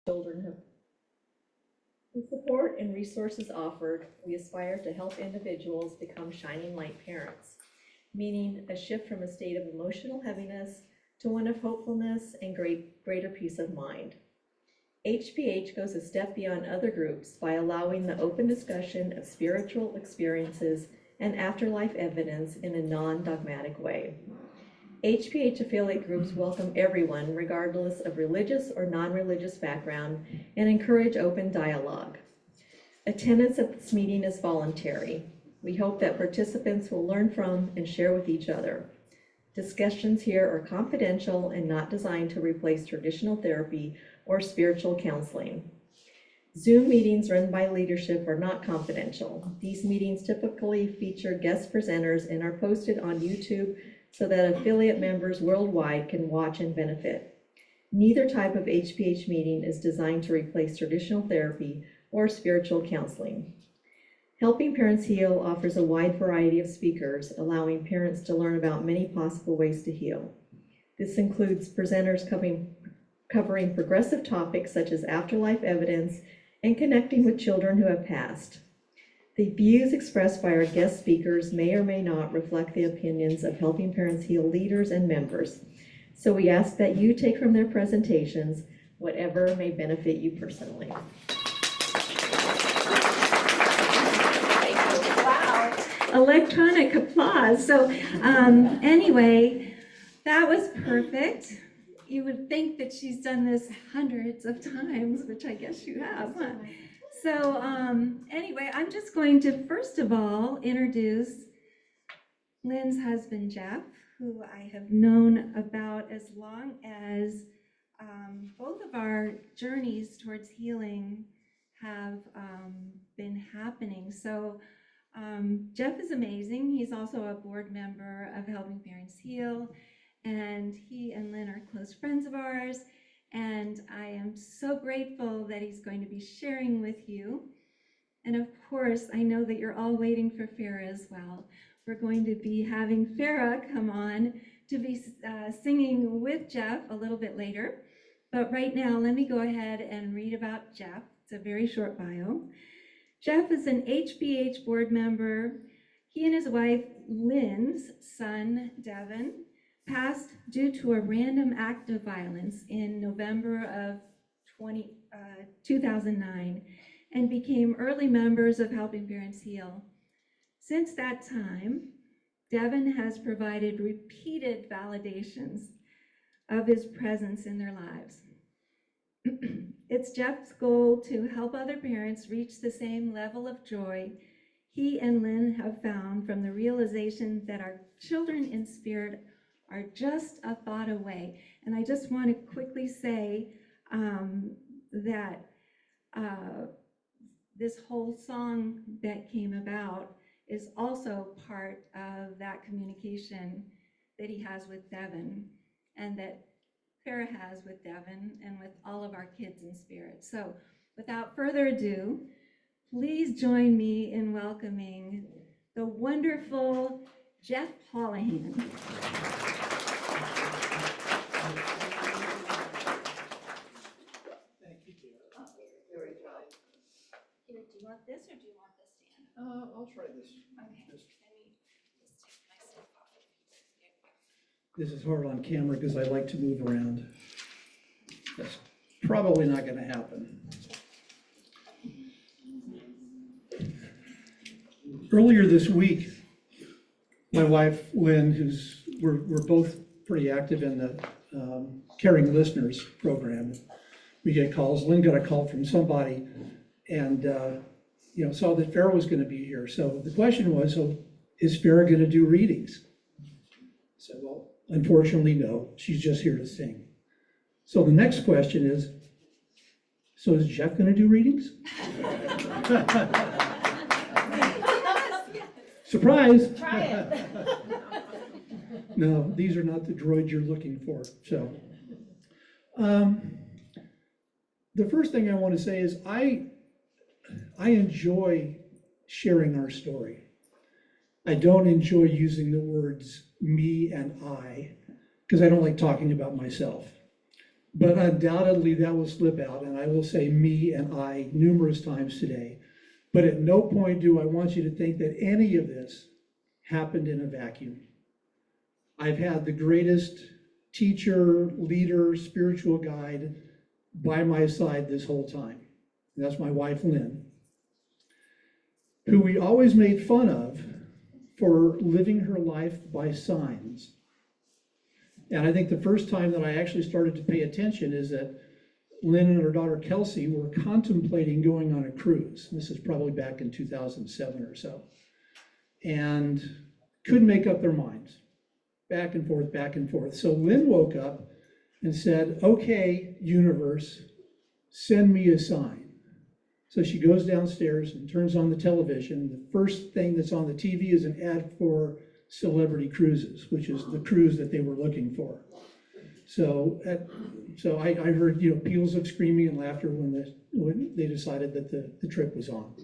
children have. With support and resources offered, we aspire to help individuals become shining light parents, meaning a shift from a state of emotional heaviness to one of hopefulness and greater peace of mind. HPH goes a step beyond other groups by allowing the open discussion of spiritual experiences and afterlife evidence in a non-dogmatic way. HPH affiliate groups welcome everyone, regardless of religious or non-religious background, and encourage open dialogue. Attendance at this meeting is voluntary. We hope that participants will learn from and share with each other. Discussions here are confidential and not designed to replace traditional therapy or spiritual counseling. Zoom meetings run by leadership are not confidential. These meetings typically feature guest presenters and are posted on YouTube so that affiliate members worldwide can watch and benefit. Neither type of HPH meeting is designed to replace traditional therapy or spiritual counseling. Helping Parents Heal offers a wide variety of speakers, allowing parents to learn about many possible ways to heal. This includes presenters covering progressive topics such as afterlife evidence and connecting with children who have passed. The views expressed by our guest speakers may or may not reflect the opinions of Helping Parents Heal leaders and members. So we ask that you take from their presentations whatever may benefit you personally. Wow. Electronic applause. So anyway, that was perfect. You would think that she's done this hundreds of times, which I guess you have, huh? So anyway, I'm just going to first of all introduce Lynn's husband, Jeff, who I have known about as long as both of our journeys towards healing have been happening. So Jeff is amazing. He's also a board member of Helping Parents Heal, and he and Lynn are close friends of ours. And I am so grateful that he's going to be sharing with you. And of course, I know that you're all waiting for Fara as well. We're going to be having Fara come on to be singing with Jeff a little bit later. But right now, let me go ahead and read about Jeff. It's a very short bio. Jeff is an HPH board member. He and his wife, Lynn's son, Devon, passed due to a random act of violence in November of 2009 and became early members of Helping Parents Heal. Since that time, Devon has provided repeated validations of his presence in their lives. It's Jeff's goal to help other parents reach the same level of joy he and Lynn have found from the realization that our children in spirit are just a thought away. And I just want to quickly say that this whole song that came about is also part of that communication that he has with Devon and that Fara has with Devon and with all of our kids in spirit. So without further ado, please join me in welcoming the wonderful Jeff Hollahan. Thank you, dear. Here, do you want this or do you want this stand? I'll try this. Okay, let me just take my stuff off. This is hard on camera because I like to move around. That's probably not going to happen. Earlier this week, my wife, Lynn, we're both pretty active in the Caring Listeners program. We get calls. Lynn got a call from somebody and saw that Fara was going to be here. So the question was, so is Fara going to do readings? I said, well, unfortunately, no. She's just here to sing. So the next question is, so is Jeff going to do readings? Surprise! Try it. No, these are not the droids you're looking for. So, the first thing I want to say is I enjoy sharing our story. I don't enjoy using the words me and I because I don't like talking about myself. but undoubtedly that will slip out, and I will say me and I numerous times today. But at no point do I want you to think that any of this happened in a vacuum. I've had the greatest teacher, leader, spiritual guide by my side this whole time. And that's my wife, Lynn, who we always made fun of for living her life by signs. And I think the first time that I actually started to pay attention is that Lynn and her daughter Kelsey were contemplating going on a cruise. This is probably back in 2007 or so. And couldn't make up their minds. Back and forth, back and forth. So Lynn woke up and said, okay, universe, send me a sign. So she goes downstairs and turns on the television. The first thing that's on the TV is an ad for Celebrity Cruises, which is the cruise that they were looking for. So I heard, peals of screaming and laughter when they decided that the trip was on.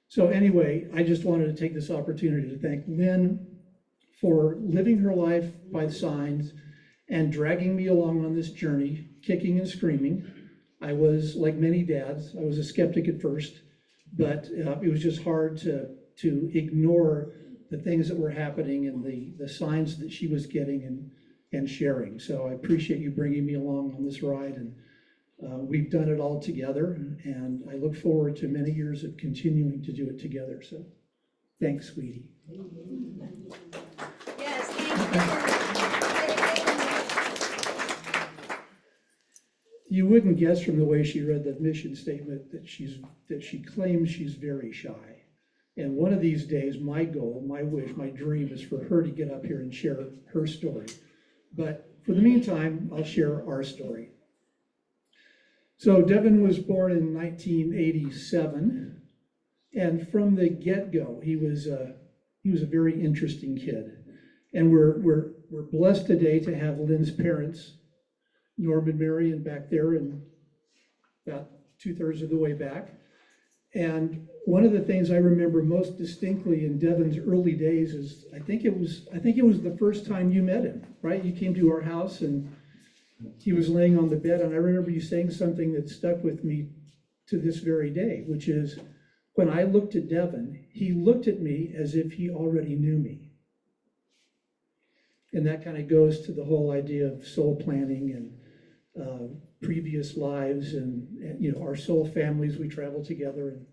So anyway, I just wanted to take this opportunity to thank Lynn for living her life by the signs and dragging me along on this journey, kicking and screaming. I was, like many dads, I was a skeptic at first, but it was just hard to ignore the things that were happening and the signs that she was getting and sharing. So I appreciate you bringing me along on this ride, and we've done it all together, and I look forward to many years of continuing to do it together. So thanks, sweetie. Yes, thank you. You wouldn't guess from the way she read the mission statement that she claims she's very shy. And one of these days, my goal, my wish, my dream is for her to get up here and share her story. But for the meantime, I'll share our story. So Devon was born in 1987, and from the get-go, he was a very interesting kid. And we're blessed today to have Lynn's parents, Norm and Marion, back there and about 2/3 of the way back. And one of the things I remember most distinctly in Devon's early days is I think it was the first time you met him, right? You came to our house and he was laying on the bed, and I remember you saying something that stuck with me to this very day, which is when I looked at Devon, he looked at me as if he already knew me. And that kind of goes to the whole idea of soul planning and previous lives and our soul families. We travel together and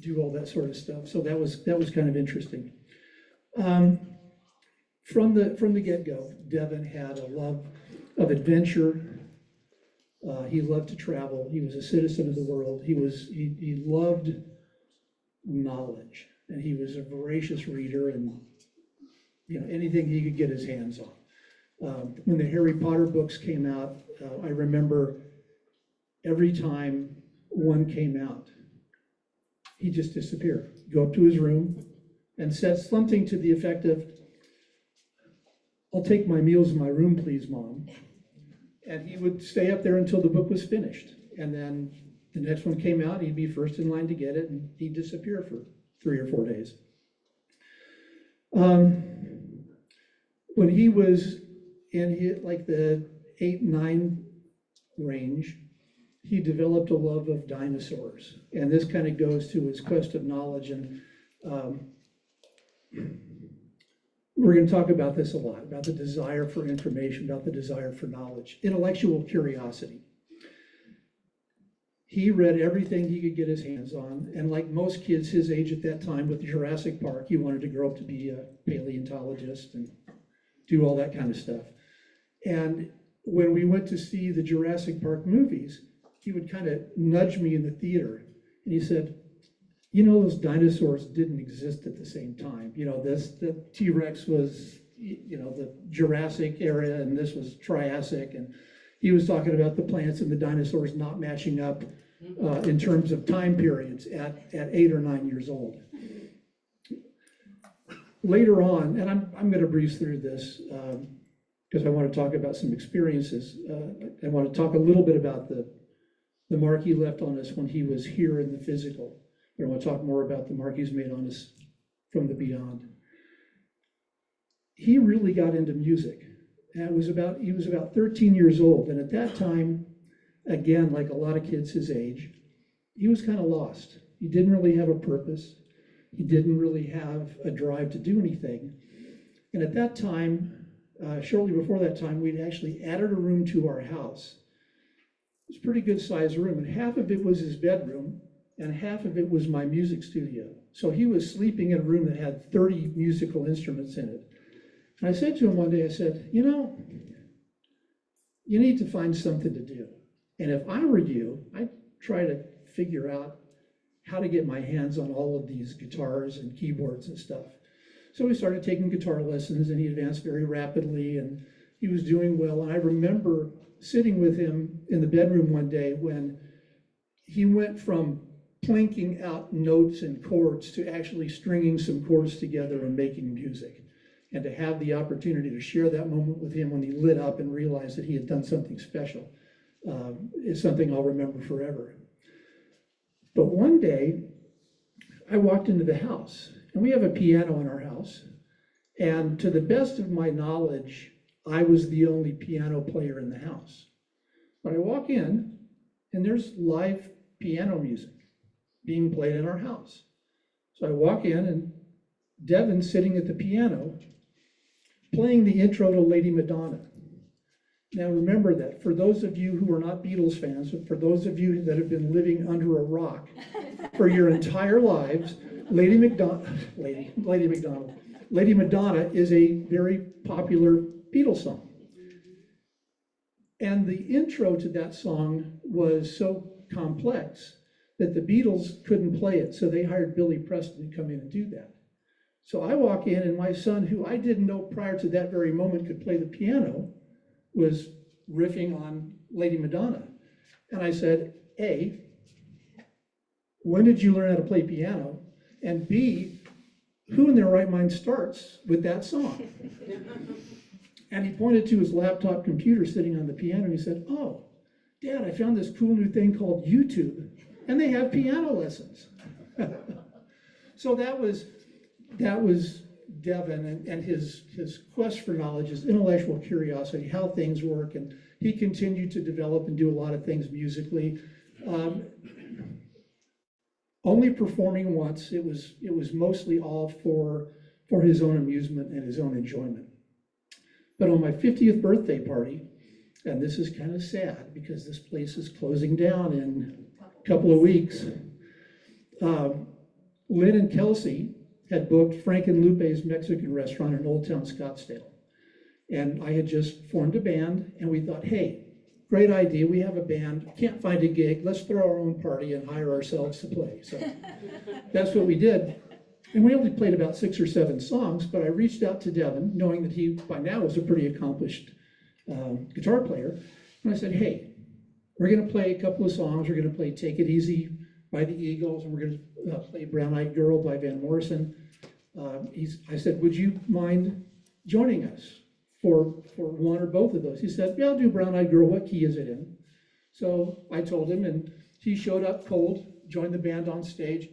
do all that sort of stuff. So that was kind of interesting. From the get-go, Devon had a love of adventure. He loved to travel. He was a citizen of the world. He loved knowledge, and he was a voracious reader, and anything he could get his hands on. When the Harry Potter books came out, I remember every time one came out, he'd just disappear, go up to his room and said something to the effect of, "I'll take my meals in my room, please, Mom." And he would stay up there until the book was finished. And then the next one came out, he'd be first in line to get it, and he'd disappear for 3 or 4 days. When he was in the 8-9 range, he developed a love of dinosaurs. And this kind of goes to his quest of knowledge. And we're going to talk about this a lot, about the desire for information, about the desire for knowledge, intellectual curiosity. He read everything he could get his hands on. And like most kids his age at that time with Jurassic Park, he wanted to grow up to be a paleontologist and do all that kind of stuff. And when we went to see the Jurassic Park movies, he would kind of nudge me in the theater, and he said, those dinosaurs didn't exist at the same time. The T-Rex was, the Jurassic era, and this was Triassic, and he was talking about the plants and the dinosaurs not matching up in terms of time periods at 8 or 9 years old. Later on, and I'm going to breeze through this because I want to talk about some experiences. I want to talk a little bit about the mark he left on us when he was here in the physical. I want to talk more about the mark he's made on us from the beyond. He really got into music. And he was about 13 years old. And at that time, again, like a lot of kids his age, he was kind of lost. He didn't really have a purpose. He didn't really have a drive to do anything. And at that time, shortly before that time, we'd actually added a room to our house. It was a pretty good sized room, and half of it was his bedroom, and half of it was my music studio. So he was sleeping in a room that had 30 musical instruments in it. And I said to him one day, I said, you know, you need to find something to do. And if I were you, I'd try to figure out how to get my hands on all of these guitars and keyboards and stuff. So we started taking guitar lessons, and he advanced very rapidly, and he was doing well. And I remember sitting with him in the bedroom one day when he went from plinking out notes and chords to actually stringing some chords together and making music. And to have the opportunity to share that moment with him when he lit up and realized that he had done something special is something I'll remember forever. But one day, I walked into the house, and we have a piano in our house, and to the best of my knowledge, I was the only piano player in the house. But I walk in, and there's live piano music being played in our house. So I walk in, and Devon's sitting at the piano, playing the intro to Lady Madonna. Now remember that, for those of you who are not Beatles fans, but for those of you that have been living under a rock for your entire lives, Lady Madonna is a very popular Beatles song. And the intro to that song was so complex that the Beatles couldn't play it, so they hired Billy Preston to come in and do that. So I walk in, and my son, who I didn't know prior to that very moment could play the piano, was riffing on Lady Madonna. And I said, A, when did you learn how to play piano? And B, who in their right mind starts with that song? And he pointed to his laptop computer sitting on the piano, and he said, oh, Dad, I found this cool new thing called YouTube, and they have piano lessons. So that was Devon and his quest for knowledge, his intellectual curiosity, how things work, and he continued to develop and do a lot of things musically. Only performing once. It was mostly all for his own amusement and his own enjoyment. But on my 50th birthday party, and this is kind of sad because this place is closing down in a couple of weeks, Lynn and Kelsey had booked Frank and Lupe's Mexican restaurant in Old Town Scottsdale. And I had just formed a band, and we thought, hey, great idea, we have a band, can't find a gig, let's throw our own party and hire ourselves to play. So that's what we did. And we only played about 6 or 7 songs, but I reached out to Devon, knowing that he, by now, was a pretty accomplished guitar player. And I said, hey, we're gonna play a couple of songs, we're gonna play Take It Easy by the Eagles, and we're gonna play Brown Eyed Girl by Van Morrison. I said, would you mind joining us for one or both of those? He said, yeah, I'll do Brown Eyed Girl, what key is it in? So I told him, and he showed up cold, joined the band on stage,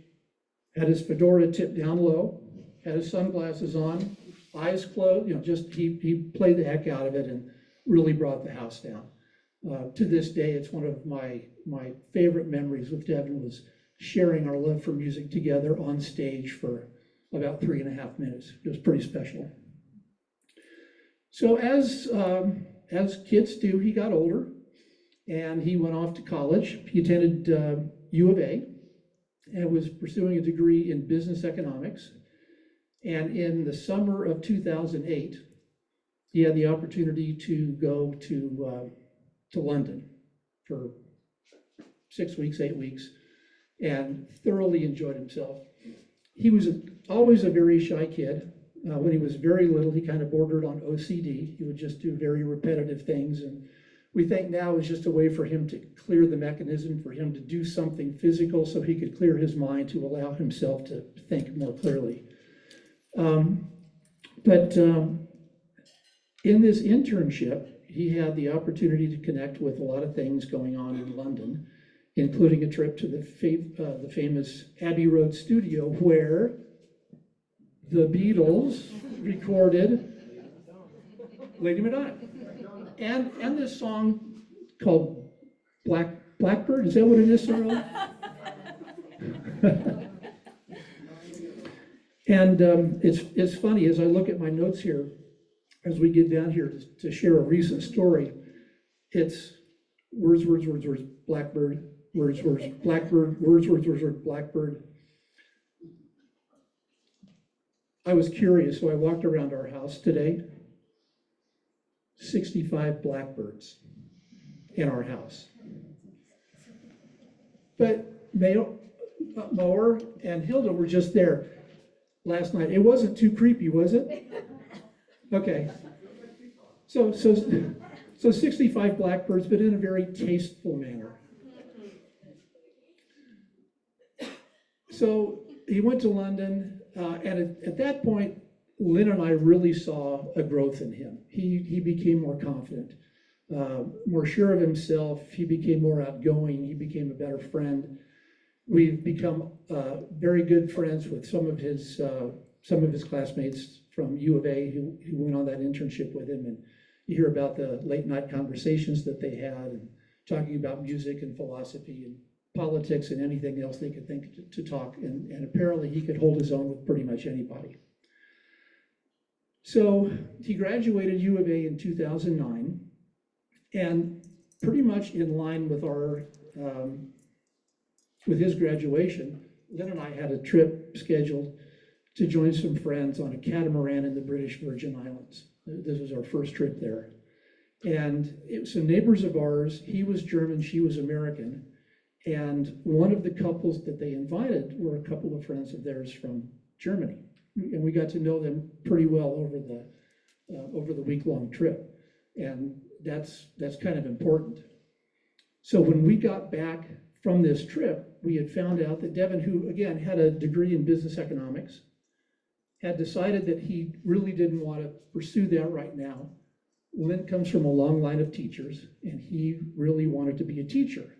had his fedora tipped down low, had his sunglasses on, eyes closed, he played the heck out of it and really brought the house down. To this day, it's one of my favorite memories with Devon was sharing our love for music together on stage for about 3.5 minutes. It was pretty special. So as kids do, he got older and he went off to college. He attended U of A and was pursuing a degree in business economics. And in the summer of 2008, he had the opportunity to go to London for 6 weeks, 8 weeks, and thoroughly enjoyed himself. He was always a very shy kid. When he was very little, he kind of bordered on OCD. He would just do very repetitive things, and we think now is just a way for him to clear the mechanism, for him to do something physical so he could clear his mind to allow himself to think more clearly. But in this internship, he had the opportunity to connect with a lot of things going on in London, including a trip to the famous Abbey Road studio where the Beatles recorded Lady Madonna. And this song called Blackbird, is that what it is, Sarah? And it's funny, as I look at my notes here, as we get down here to share a recent story, it's words, blackbird, words, blackbird, words, blackbird. I was curious, so I walked around our house today. 65 blackbirds in our house. But Mower and Hilda were just there last night. It wasn't too creepy, was it? Okay. So 65 blackbirds, but in a very tasteful manner. So he went to London, and at that point, Lynn and I really saw a growth in him. He became more confident, more sure of himself. He became more outgoing. He became a better friend. We've become very good friends with some of his classmates from U of A who went on that internship with him. And you hear about the late night conversations that they had, and talking about music and philosophy and politics and anything else they could think to talk. And apparently he could hold his own with pretty much anybody. So he graduated U of A in 2009, and pretty much in line with with his graduation, Lynn and I had a trip scheduled to join some friends on a catamaran in the British Virgin Islands. This was our first trip there. And it was some neighbors of ours. He was German, she was American. And one of the couples that they invited were a couple of friends of theirs from Germany. And we got to know them pretty well over the week-long trip. And that's kind of important. So when we got back from this trip, we had found out that Devon, who again had a degree in business economics, had decided that he really didn't want to pursue that right now. Lynn comes from a long line of teachers, and he really wanted to be a teacher.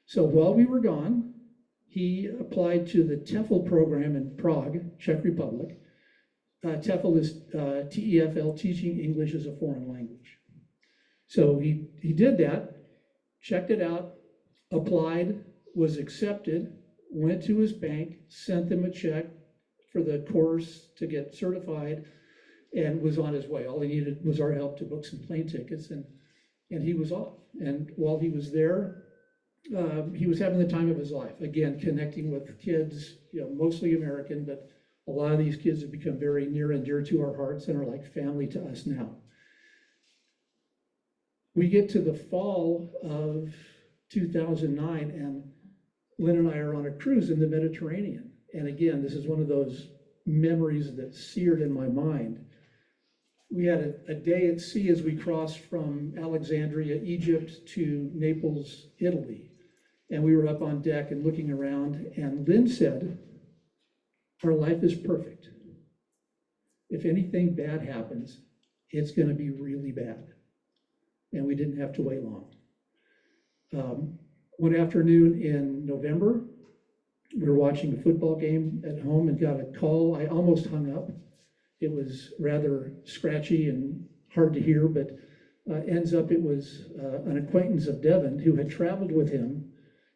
So while we were gone, he applied to the TEFL program in Prague, Czech Republic. TEFL is TEFL, Teaching English as a Foreign Language. So he did that, checked it out, applied, was accepted, went to his bank, sent them a check for the course to get certified, and was on his way. All he needed was our help to book some plane tickets, and he was off. And while he was there, he was having the time of his life. Again, connecting with kids, mostly American, but a lot of these kids have become very near and dear to our hearts and are like family to us now. We get to the fall of 2009, and Lynn and I are on a cruise in the Mediterranean. And again, this is one of those memories that's seared in my mind. We had a day at sea as we crossed from Alexandria, Egypt, to Naples, Italy. And we were up on deck and looking around, and Lynn said, "Our life is perfect. If anything bad happens, it's going to be really bad." And we didn't have to wait long. One afternoon in November, we were watching a football game at home and got a call. I almost hung up. It was rather scratchy and hard to hear, but ends up it was an acquaintance of Devon who had traveled with him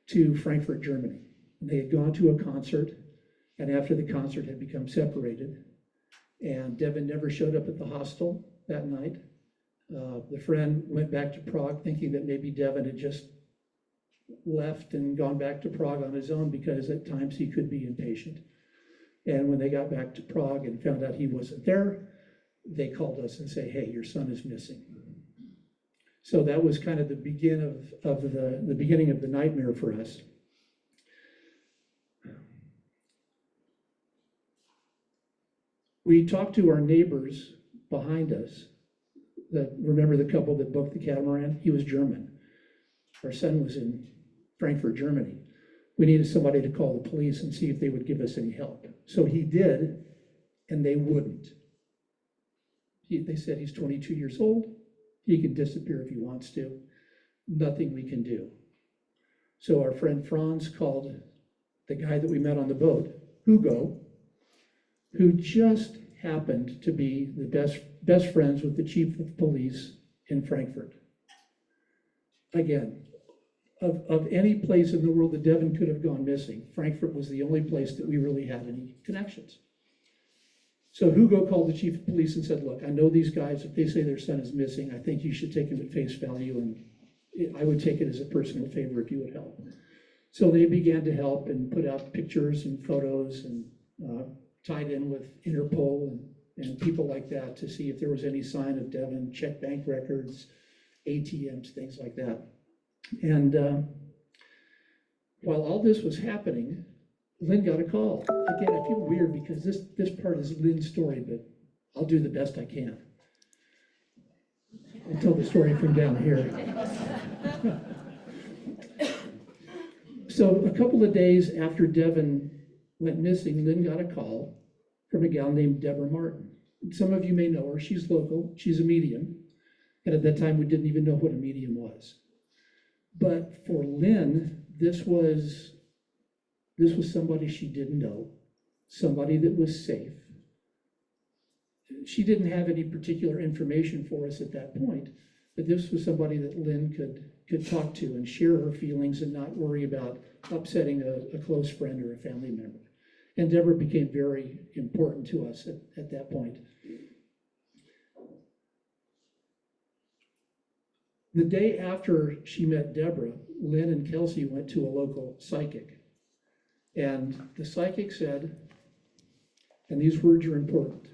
to Frankfurt, Germany. And they had gone to a concert, and after the concert had become separated. And Devon never showed up at the hostel that night. The friend went back to Prague thinking that maybe Devon had just left and gone back to Prague on his own, because at times he could be impatient. And when they got back to Prague and found out he wasn't there, they called us and say, "Hey, your son is missing." So that was kind of the beginning of the nightmare for us. We talked to our neighbors behind us. Remember the couple that booked the catamaran? He was German. Our son was in Frankfurt, Germany. We needed somebody to call the police and see if they would give us any help. So he did, and they wouldn't. They said he's 22 years old. He can disappear if he wants to. Nothing we can do. So our friend Franz called the guy that we met on the boat, Hugo, who just happened to be the best friends with the chief of police in Frankfurt. Again, of any place in the world that Devon could have gone missing, Frankfurt was the only place that we really had any connections. So Hugo called the chief of police and said, look, I know these guys, if they say their son is missing, I think you should take him at face value, and I would take it as a personal favor if you would help. So they began to help and put out pictures and photos and tied in with Interpol and people like that to see if there was any sign of Devon, check bank records, ATMs, things like that. And while all this was happening, Lynn got a call. Again, I feel weird because this part is Lynn's story, but I'll do the best I can. I'll tell the story from down here. So a couple of days after Devon went missing, Lynn got a call from a gal named Deborah Martin. Some of you may know her. She's local. She's a medium. And at that time, we didn't even know what a medium was. But for Lynn, this was somebody she didn't know, somebody that was safe. She didn't have any particular information for us at that point, but this was somebody that Lynn could talk to and share her feelings and not worry about upsetting a close friend or a family member. And Deborah became very important to us at that point. The day after she met Deborah, Lynn and Kelsey went to a local psychic. And the psychic said, and these words are important,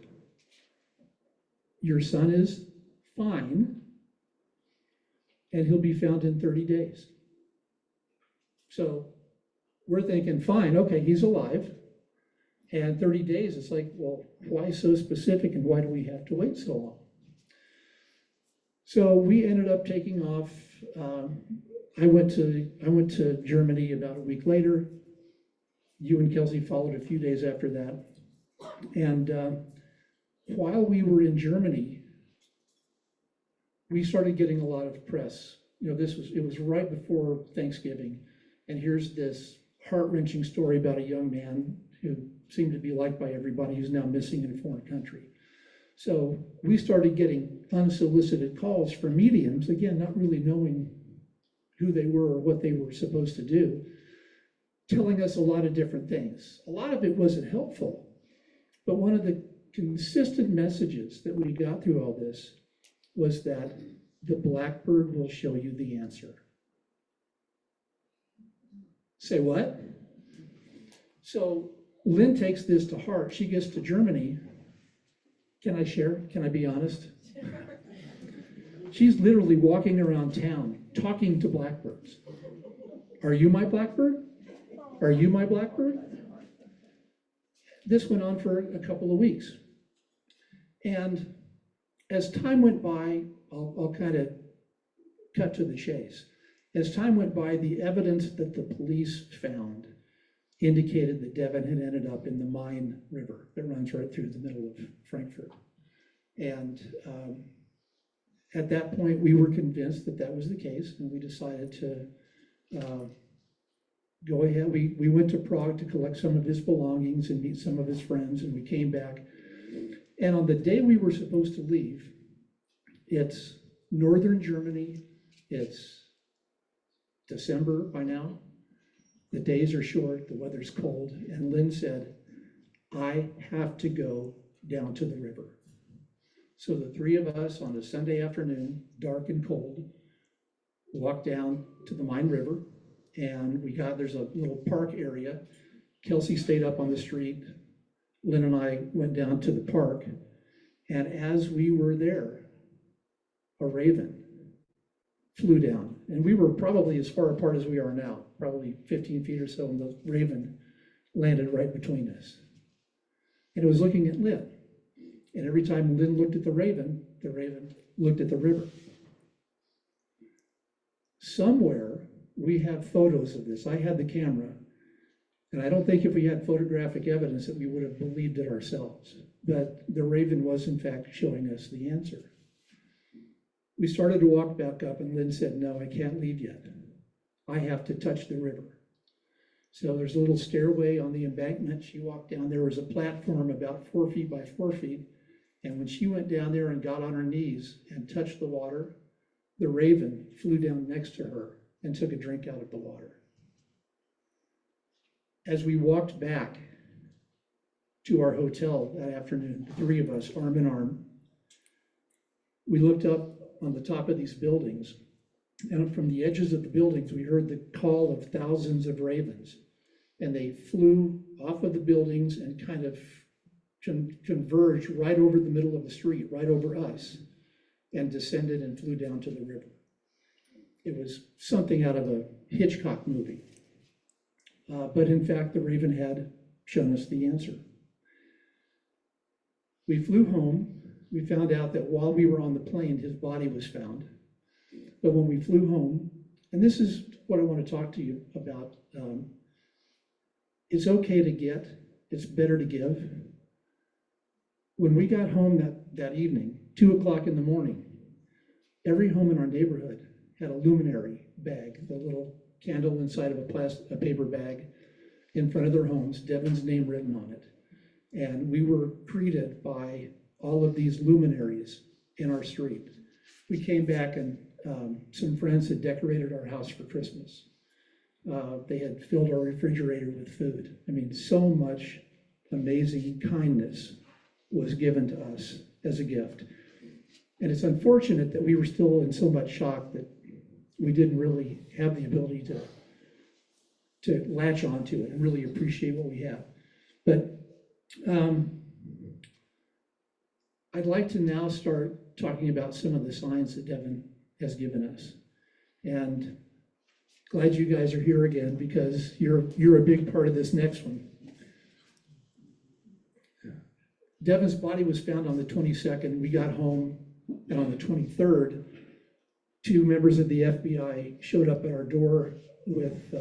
your son is fine, and he'll be found in 30 days. So we're thinking, fine, okay, he's alive. And 30 days, it's like, well, why so specific and why do we have to wait so long? So we ended up taking off. I went to Germany about a week later. You and Kelsey followed a few days after that. And while we were in Germany, we started getting a lot of press. You know, it was right before Thanksgiving. And here's this heart-wrenching story about a young man who seemed to be liked by everybody who's now missing in a foreign country. So we started getting unsolicited calls from mediums, again, not really knowing who they were or what they were supposed to do, telling us a lot of different things. A lot of it wasn't helpful, but one of the consistent messages that we got through all this was that the blackbird will show you the answer. Say what? So Lynn takes this to heart. She gets to Germany. Can I share? Can I be honest? She's literally walking around town talking to blackbirds. Are you my blackbird? Are you my blackbird? This went on for a couple of weeks. And as time went by, I'll kind of cut to the chase. As time went by, the evidence that the police found indicated that Devon had ended up in the Main River that runs right through the middle of Frankfurt. And at that point, we were convinced that that was the case, and we decided to go ahead. We went to Prague to collect some of his belongings and meet some of his friends, and we came back. And on the day we were supposed to leave, it's northern Germany, it's December by now. The days are short, the weather's cold, and Lynn said, I have to go down to the river. So the three of us on a Sunday afternoon, dark and cold, walked down to the Main River, and there's a little park area. Kelsey stayed up on the street. Lynn and I went down to the park, and as we were there, a raven flew down. And we were probably as far apart as we are now, probably 15 feet or so, and the raven landed right between us. And it was looking at Lynn. And every time Lynn looked at the raven looked at the river. Somewhere we have photos of this. I had the camera, and I don't think if we had photographic evidence that we would have believed it ourselves. But the raven was in fact showing us the answer. We started to walk back up, and Lynn said, no, I can't leave yet. I have to touch the river. So there's a little stairway on the embankment. She walked down. There was a platform about 4 feet by 4 feet. And when she went down there and got on her knees and touched the water, the raven flew down next to her and took a drink out of the water. As we walked back to our hotel that afternoon, the three of us, arm in arm, we looked up on the top of these buildings, and from the edges of the buildings, we heard the call of thousands of ravens, and they flew off of the buildings and kind of converged right over the middle of the street, right over us, and descended and flew down to the river. It was something out of a Hitchcock movie. But in fact, the raven had shown us the answer. We flew home. We found out that while we were on the plane, his body was found. But when we flew home, and this is what I want to talk to you about, it's okay to get, it's better to give. When we got home that evening, 2 o'clock in the morning, every home in our neighborhood had a luminary bag, the little candle inside of a paper bag in front of their homes, Devon's name written on it. And we were greeted by all of these luminaries in our street. We came back and some friends had decorated our house for Christmas. They had filled our refrigerator with food. I mean, so much amazing kindness was given to us as a gift. And it's unfortunate that we were still in so much shock that we didn't really have the ability to latch onto it and really appreciate what we have. But I'd like to now start talking about some of the signs that Devon has given us. And glad you guys are here again, because you're a big part of this next one. Devon's body was found on the 22nd. We got home, and on the 23rd, 2 members of the FBI showed up at our door with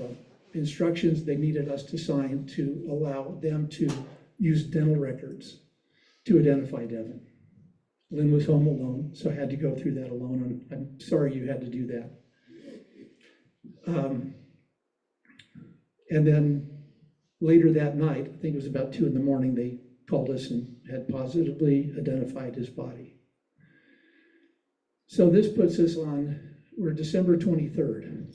instructions they needed us to sign to allow them to use dental records to identify Devon. Lynn was home alone, so I had to go through that alone, and I'm sorry you had to do that. And then later that night, I think it was about 2 in the morning, they called us and had positively identified his body. So this puts us on, we're December 23rd.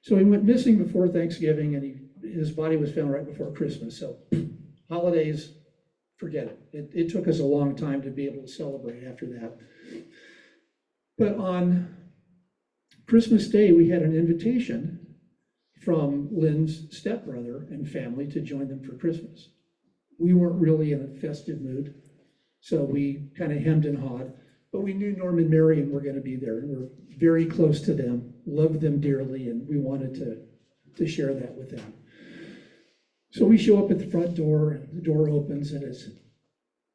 So he went missing before Thanksgiving, and his body was found right before Christmas. So holidays, forget it. It took us a long time to be able to celebrate after that. But on Christmas Day, we had an invitation from Lynn's stepbrother and family to join them for Christmas. We weren't really in a festive mood, so we kind of hemmed and hawed, but we knew Norm and Marion were going to be there, and we're very close to them, loved them dearly, and we wanted to share that with them. So we show up at the front door, the door opens, and it's,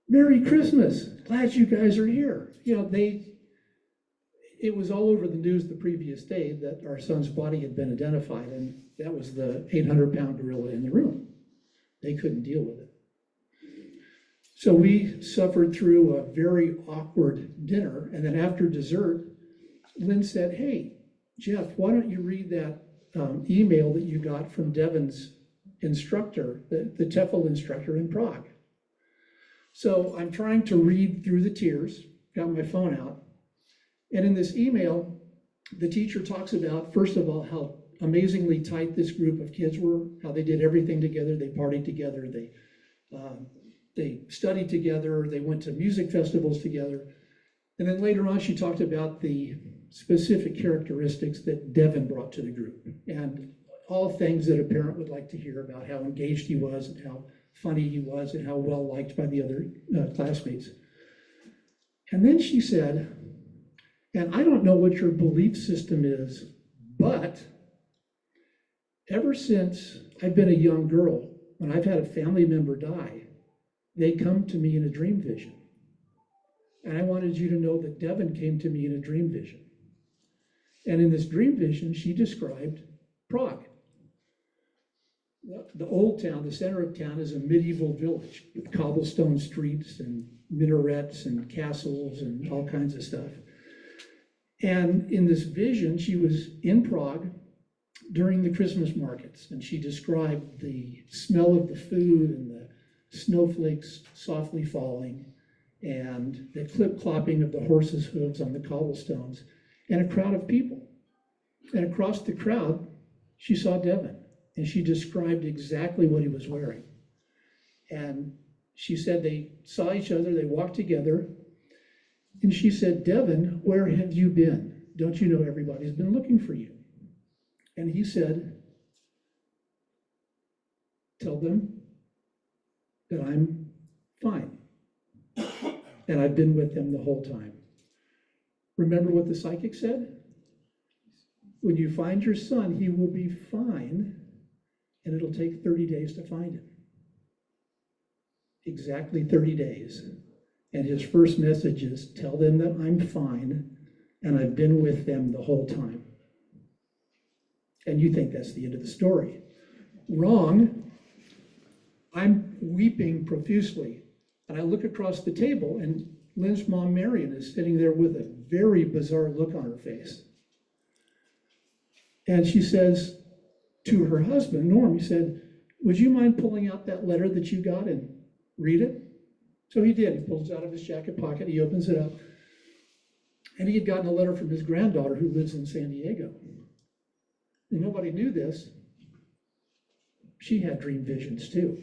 "Merry Christmas, glad you guys are here." You know, it was all over the news the previous day that our son's body had been identified, and that was the 800-pound gorilla in the room. They couldn't deal with it. So we suffered through a very awkward dinner, and then after dessert, Lynn said, "Hey, Jeff, why don't you read that email that you got from Devon's instructor, the TEFL instructor in Prague?" So I'm trying to read through the tears, got my phone out, and in this email, the teacher talks about, first of all, how amazingly tight this group of kids were, how they did everything together, they partied together, they studied together, they went to music festivals together. And then later on, she talked about the specific characteristics that Devon brought to the group, and all things that a parent would like to hear about how engaged he was and how funny he was and how well liked by the other classmates. And then she said, "And I don't know what your belief system is, but ever since I've been a young girl, when I've had a family member die, they come to me in a dream vision. And I wanted you to know that Devon came to me in a dream vision." And in this dream vision, she described Prague. The old town, the center of town, is a medieval village with cobblestone streets and minarets and castles and all kinds of stuff. And in this vision, she was in Prague during the Christmas markets, and she described the smell of the food and the snowflakes softly falling and the clip-clopping of the horses' hooves on the cobblestones and a crowd of people. And across the crowd, she saw Devon, and she described exactly what he was wearing. And she said they saw each other, they walked together, and she said, Devon, where have you been? Don't you know everybody's been looking for you? And he said, tell them that I'm fine, and I've been with them the whole time. Remember what the psychic said? When you find your son, he will be fine, and it'll take 30 days to find him. Exactly 30 days. And his first message is, tell them that I'm fine, and I've been with them the whole time. And you think that's the end of the story. Wrong. I'm weeping profusely, and I look across the table, and Lynn's mom, Marion, is sitting there with a very bizarre look on her face. And she says to her husband, Norm, he said, would you mind pulling out that letter that you got and read it? So he did. He pulls it out of his jacket pocket, he opens it up, and he had gotten a letter from his granddaughter who lives in San Diego. And nobody knew this. She had dream visions too.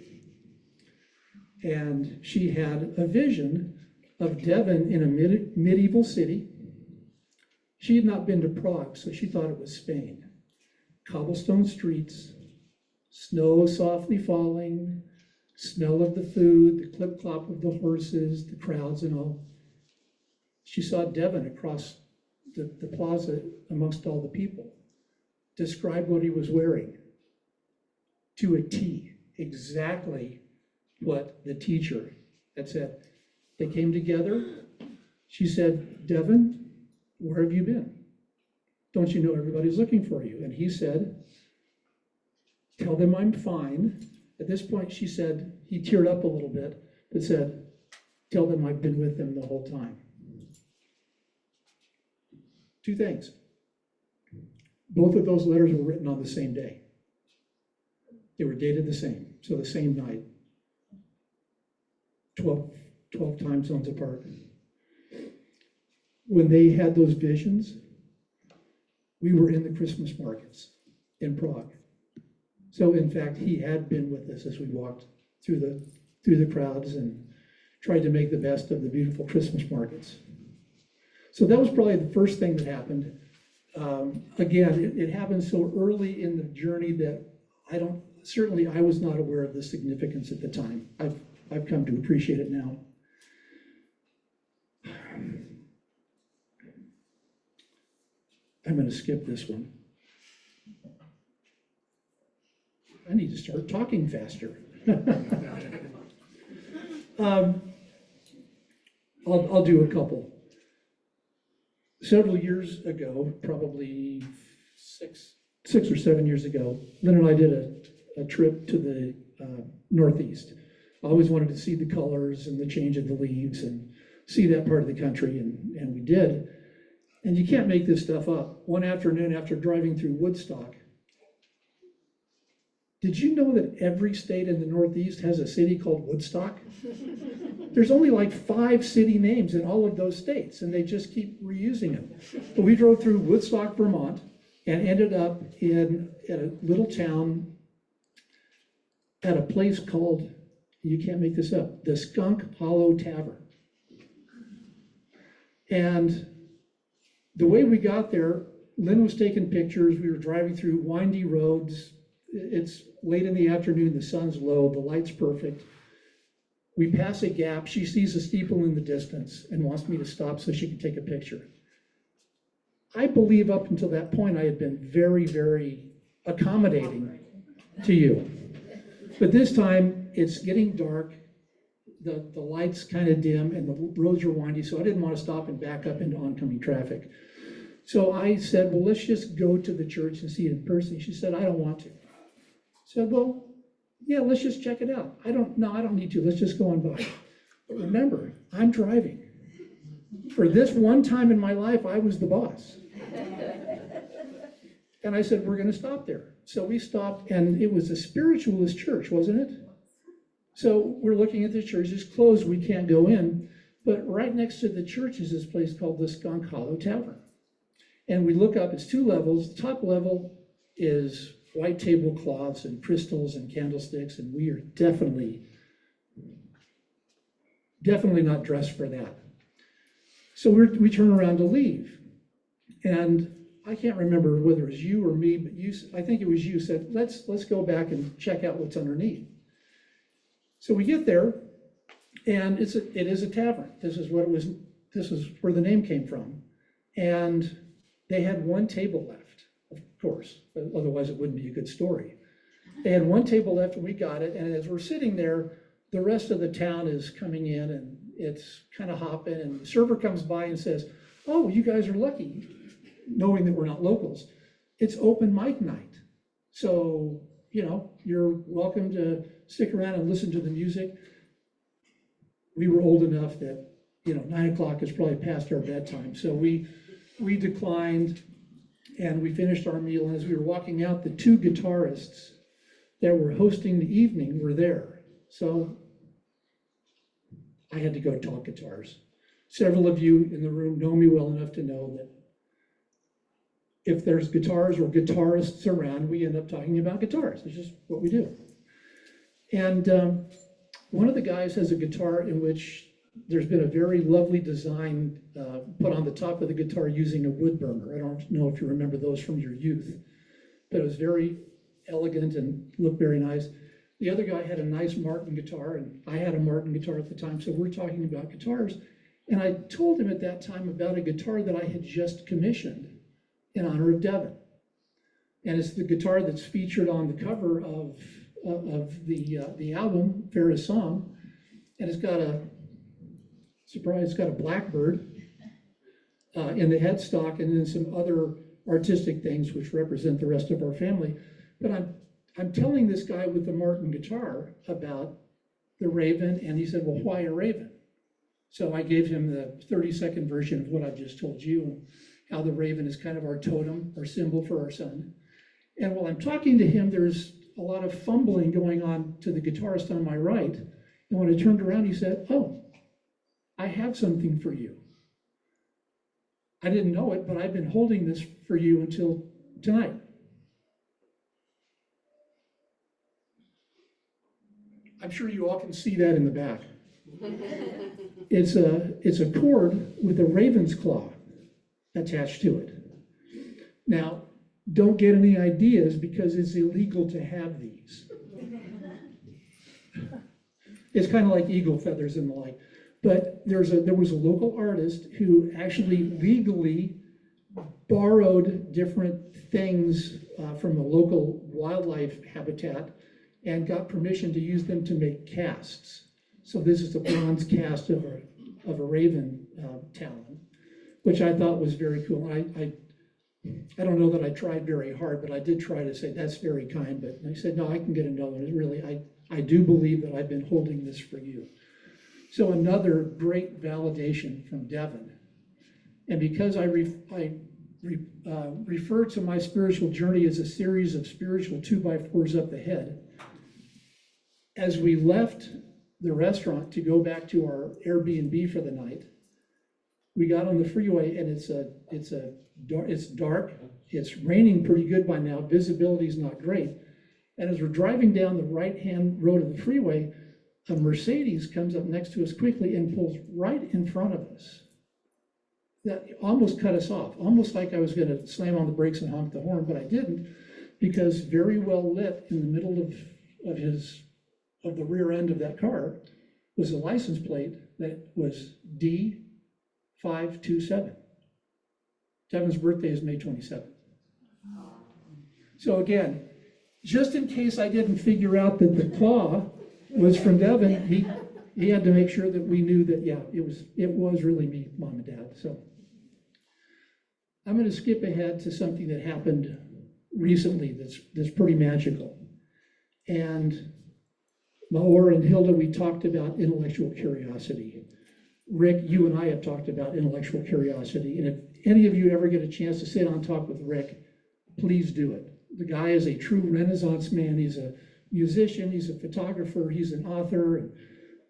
And she had a vision of Devon in a medieval city. She had not been to Prague, so she thought it was Spain. Cobblestone streets, snow softly falling, smell of the food, the clip-clop of the horses, the crowds and all. She saw Devon across the plaza amongst all the people. Describe what he was wearing to a T, exactly what the teacher had said. They came together. She said, Devon, where have you been? Don't you know everybody's looking for you? And he said, tell them I'm fine. At this point, she said, he teared up a little bit, but said, tell them I've been with them the whole time. Two things. Both of those letters were written on the same day. They were dated the same, so the same night. 12 time zones apart. When they had those visions, we were in the Christmas markets in Prague. So in fact, he had been with us as we walked through the crowds and tried to make the best of the beautiful Christmas markets. So that was probably the first thing that happened. Again, it happened so early in the journey that certainly I was not aware of the significance at the time. I've come to appreciate it now. I'm going to skip this one. I need to start talking faster. I'll do a couple. Several years ago, probably six or 7 years ago, Lynn and I did a trip to the Northeast. I always wanted to see the colors and the change of the leaves and see that part of the country, and we did. And you can't make this stuff up. One afternoon after driving through Woodstock, did you know that every state in the Northeast has a city called Woodstock? There's only like 5 city names in all of those states, and they just keep reusing them. But we drove through Woodstock, Vermont, and ended up in a little town at a place called, you can't make this up, the Skunk Hollow Tavern. And the way we got there, Lynn was taking pictures. We were driving through windy roads. It's late in the afternoon, the sun's low, the light's perfect. We pass a gap. She sees a steeple in the distance and wants me to stop so she can take a picture. I believe up until that point, I had been very, very accommodating to you. But this time, it's getting dark. The light's kind of dim and the roads are windy, so I didn't want to stop and back up into oncoming traffic. So I said, well, let's just go to the church and see it in person. She said, I don't want to. I said, well, yeah, let's just check it out. I don't need to. Let's just go on by. But remember, I'm driving. For this one time in my life, I was the boss. And I said, we're going to stop there. So we stopped, and it was a spiritualist church, wasn't it? So we're looking at the church. It's closed. We can't go in. But right next to the church is this place called the Skunk Hollow Tavern. And we look up, it's 2 levels. The top level is white tablecloths and crystals and candlesticks, and we are definitely not dressed for that. So we turn around to leave. And I can't remember whether it was you or me, but I think it was you, said, let's go back and check out what's underneath. So we get there, and it is a tavern. This is where the name came from. And they had 1 table left, of course, but otherwise it wouldn't be a good story. They had 1 table left, and we got it, and as we're sitting there, the rest of the town is coming in, and it's kind of hopping, and the server comes by and says, oh, you guys are lucky, knowing that we're not locals. It's open mic night. So, you're welcome to stick around and listen to the music. We were old enough that, 9 o'clock is probably past our bedtime. So we declined, and we finished our meal. And as we were walking out, the 2 guitarists that were hosting the evening were there. So I had to go talk guitars. Several of you in the room know me well enough to know that if there's guitars or guitarists around, we end up talking about guitars. It's just what we do. And one of the guys has a guitar in which there's been a very lovely design put on the top of the guitar using a wood burner. I don't know if you remember those from your youth, but it was very elegant and looked very nice. The other guy had a nice Martin guitar, and I had a Martin guitar at the time, so we're talking about guitars. And I told him at that time about a guitar that I had just commissioned in honor of Devon. And it's the guitar that's featured on the cover of the album, Fara's Song. And it's got a blackbird in the headstock, and then some other artistic things which represent the rest of our family. But I'm telling this guy with the Martin guitar about the raven, and he said, well, why a raven? So I gave him the 30-second version of what I've just told you, and how the raven is kind of our totem, our symbol for our son. And while I'm talking to him, there's a lot of fumbling going on to the guitarist on my right. And when I turned around, he said, oh, I have something for you. I didn't know it, but I've been holding this for you until tonight. I'm sure you all can see that in the back. It's a cord with a raven's claw attached to it. Now, don't get any ideas because it's illegal to have these. It's kind of like eagle feathers and the like. But there was a local artist who actually legally borrowed different things from a local wildlife habitat and got permission to use them to make casts. So this is a bronze cast of a raven talon, which I thought was very cool. I don't know that I tried very hard, but I did try to say, that's very kind. But I said, no, I can get another one. Really, I do believe that I've been holding this for you. So another great validation from Devon. And because I refer to my spiritual journey as a series of spiritual 2x4s up the head, as we left the restaurant to go back to our Airbnb for the night, we got on the freeway, and it's dark. It's raining pretty good by now. Visibility is not great. And as we're driving down the right-hand road of the freeway, a Mercedes comes up next to us quickly and pulls right in front of us. That almost cut us off, almost like I was going to slam on the brakes and honk the horn, but I didn't, because very well lit in the middle of the rear end of that car was a license plate that was D527. Devon's birthday is May 27th. So again, just in case I didn't figure out that the claw was from Devon, he had to make sure that we knew that, yeah, it was really me, Mom and Dad. So I'm going to skip ahead to something that happened recently that's pretty magical. And Maor and Hilda, we talked about intellectual curiosity. Rick, you and I have talked about intellectual curiosity. And if any of you ever get a chance to sit on talk with Rick, please do it. The guy is a true Renaissance man. He's a musician, he's a photographer, he's an author,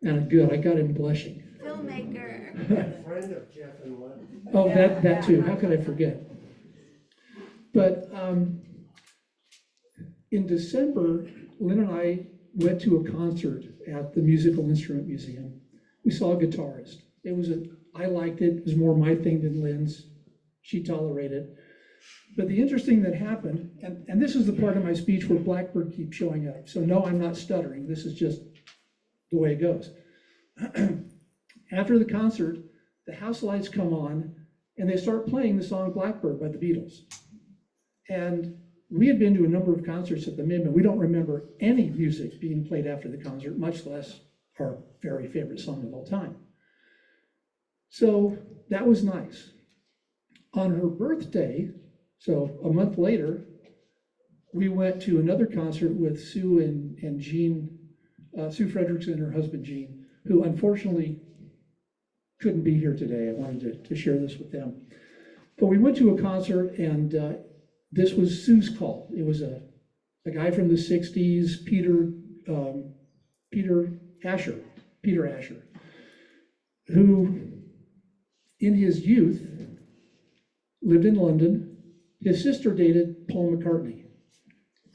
and good, I got him blushing. Filmmaker. Friend of Jeff and Lynn. Oh, that too, how could I forget? But in December, Lynn and I went to a concert at the Musical Instrument Museum. We saw a guitarist. I liked it. It was more my thing than Lynn's. She tolerated it. But the interesting that happened, and this is the part of my speech where Blackbird keeps showing up. So no, I'm not stuttering. This is just the way it goes. After the concert, the house lights come on and they start playing the song Blackbird by the Beatles. And we had been to a number of concerts at the Mint, and we don't remember any music being played after the concert, much less our very favorite song of all time. So that was nice. On her birthday, so a month later, we went to another concert with Sue and Jean, Sue Frederickson and her husband Jean, who unfortunately couldn't be here today. I wanted to share this with them. But we went to a concert, and this was Sue's call. It was a guy from the 60s, Peter Asher, who in his youth lived in London. His sister dated Paul McCartney.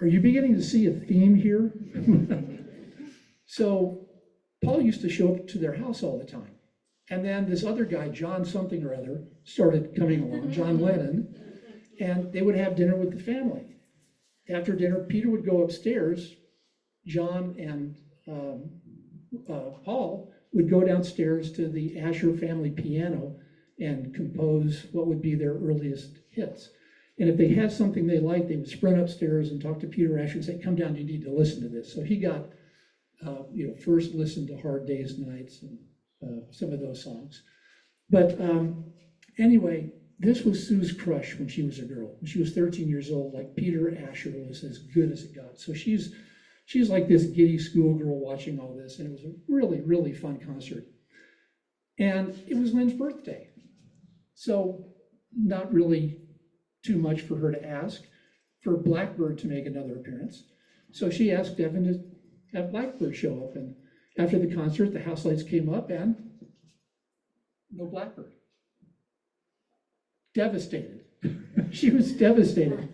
Are you beginning to see a theme here? So Paul used to show up to their house all the time. And then this other guy, John something or other, started coming along, John Lennon, and they would have dinner with the family. After dinner, Peter would go upstairs. John and Paul would go downstairs to the Asher family piano and compose what would be their earliest hits. And if they had something they liked, they would sprint upstairs and talk to Peter Asher and say, come down, you need to listen to this. So he got, first listened to Hard Days, Nights, and some of those songs. But anyway, this was Sue's crush when she was a girl. When she was 13 years old, like Peter Asher was as good as it got. So she's like this giddy schoolgirl watching all this, and it was a really, really fun concert. And it was Lynn's birthday. So not really too much for her to ask for Blackbird to make another appearance. So she asked Devon to have Blackbird show up. And after the concert, the house lights came up and no Blackbird. Devastated. She was devastated.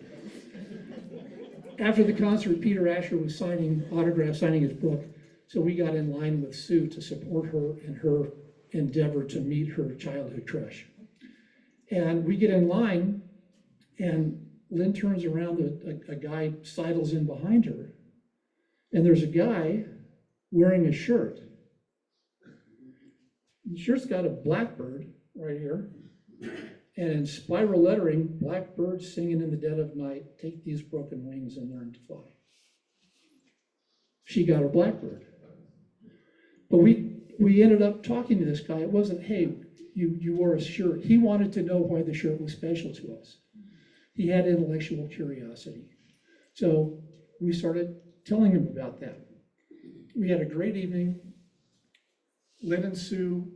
After the concert, Peter Asher was signing his book. So we got in line with Sue to support her in her endeavor to meet her childhood crush. And we get in line, and Lynn turns around, a guy sidles in behind her, and there's a guy wearing a shirt. The shirt's got a blackbird right here, and in spiral lettering, blackbird singing in the dead of night, take these broken wings and learn to fly. She got her blackbird. But we ended up talking to this guy. It wasn't, hey, you wore a shirt. He wanted to know why the shirt was special to us. He had intellectual curiosity. So we started telling him about that. We had a great evening. Lynn and Sue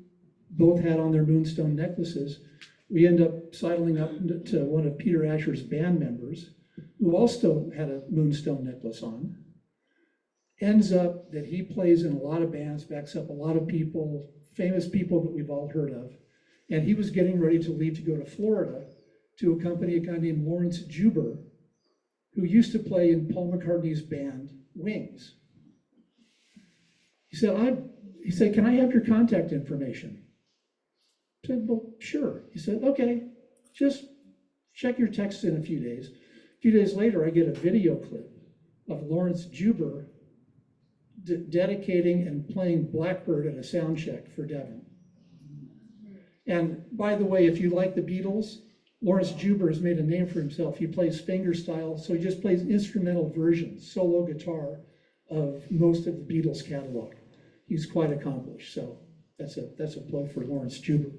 both had on their moonstone necklaces. We end up sidling up to one of Peter Asher's band members, who also had a moonstone necklace on. Ends up that he plays in a lot of bands, backs up a lot of people, famous people that we've all heard of. And he was getting ready to leave to go to Florida to accompany a guy named Lawrence Juber, who used to play in Paul McCartney's band, Wings. He said, can I have your contact information? I said, well, sure. He said, okay, just check your texts in a few days. A few days later, I get a video clip of Lawrence Juber dedicating and playing Blackbird at a sound check for Devon. And by the way, if you like the Beatles, Lawrence Juber has made a name for himself. He plays fingerstyle, so he just plays instrumental versions, solo guitar of most of the Beatles catalog. He's quite accomplished, so that's a plug for Lawrence Juber.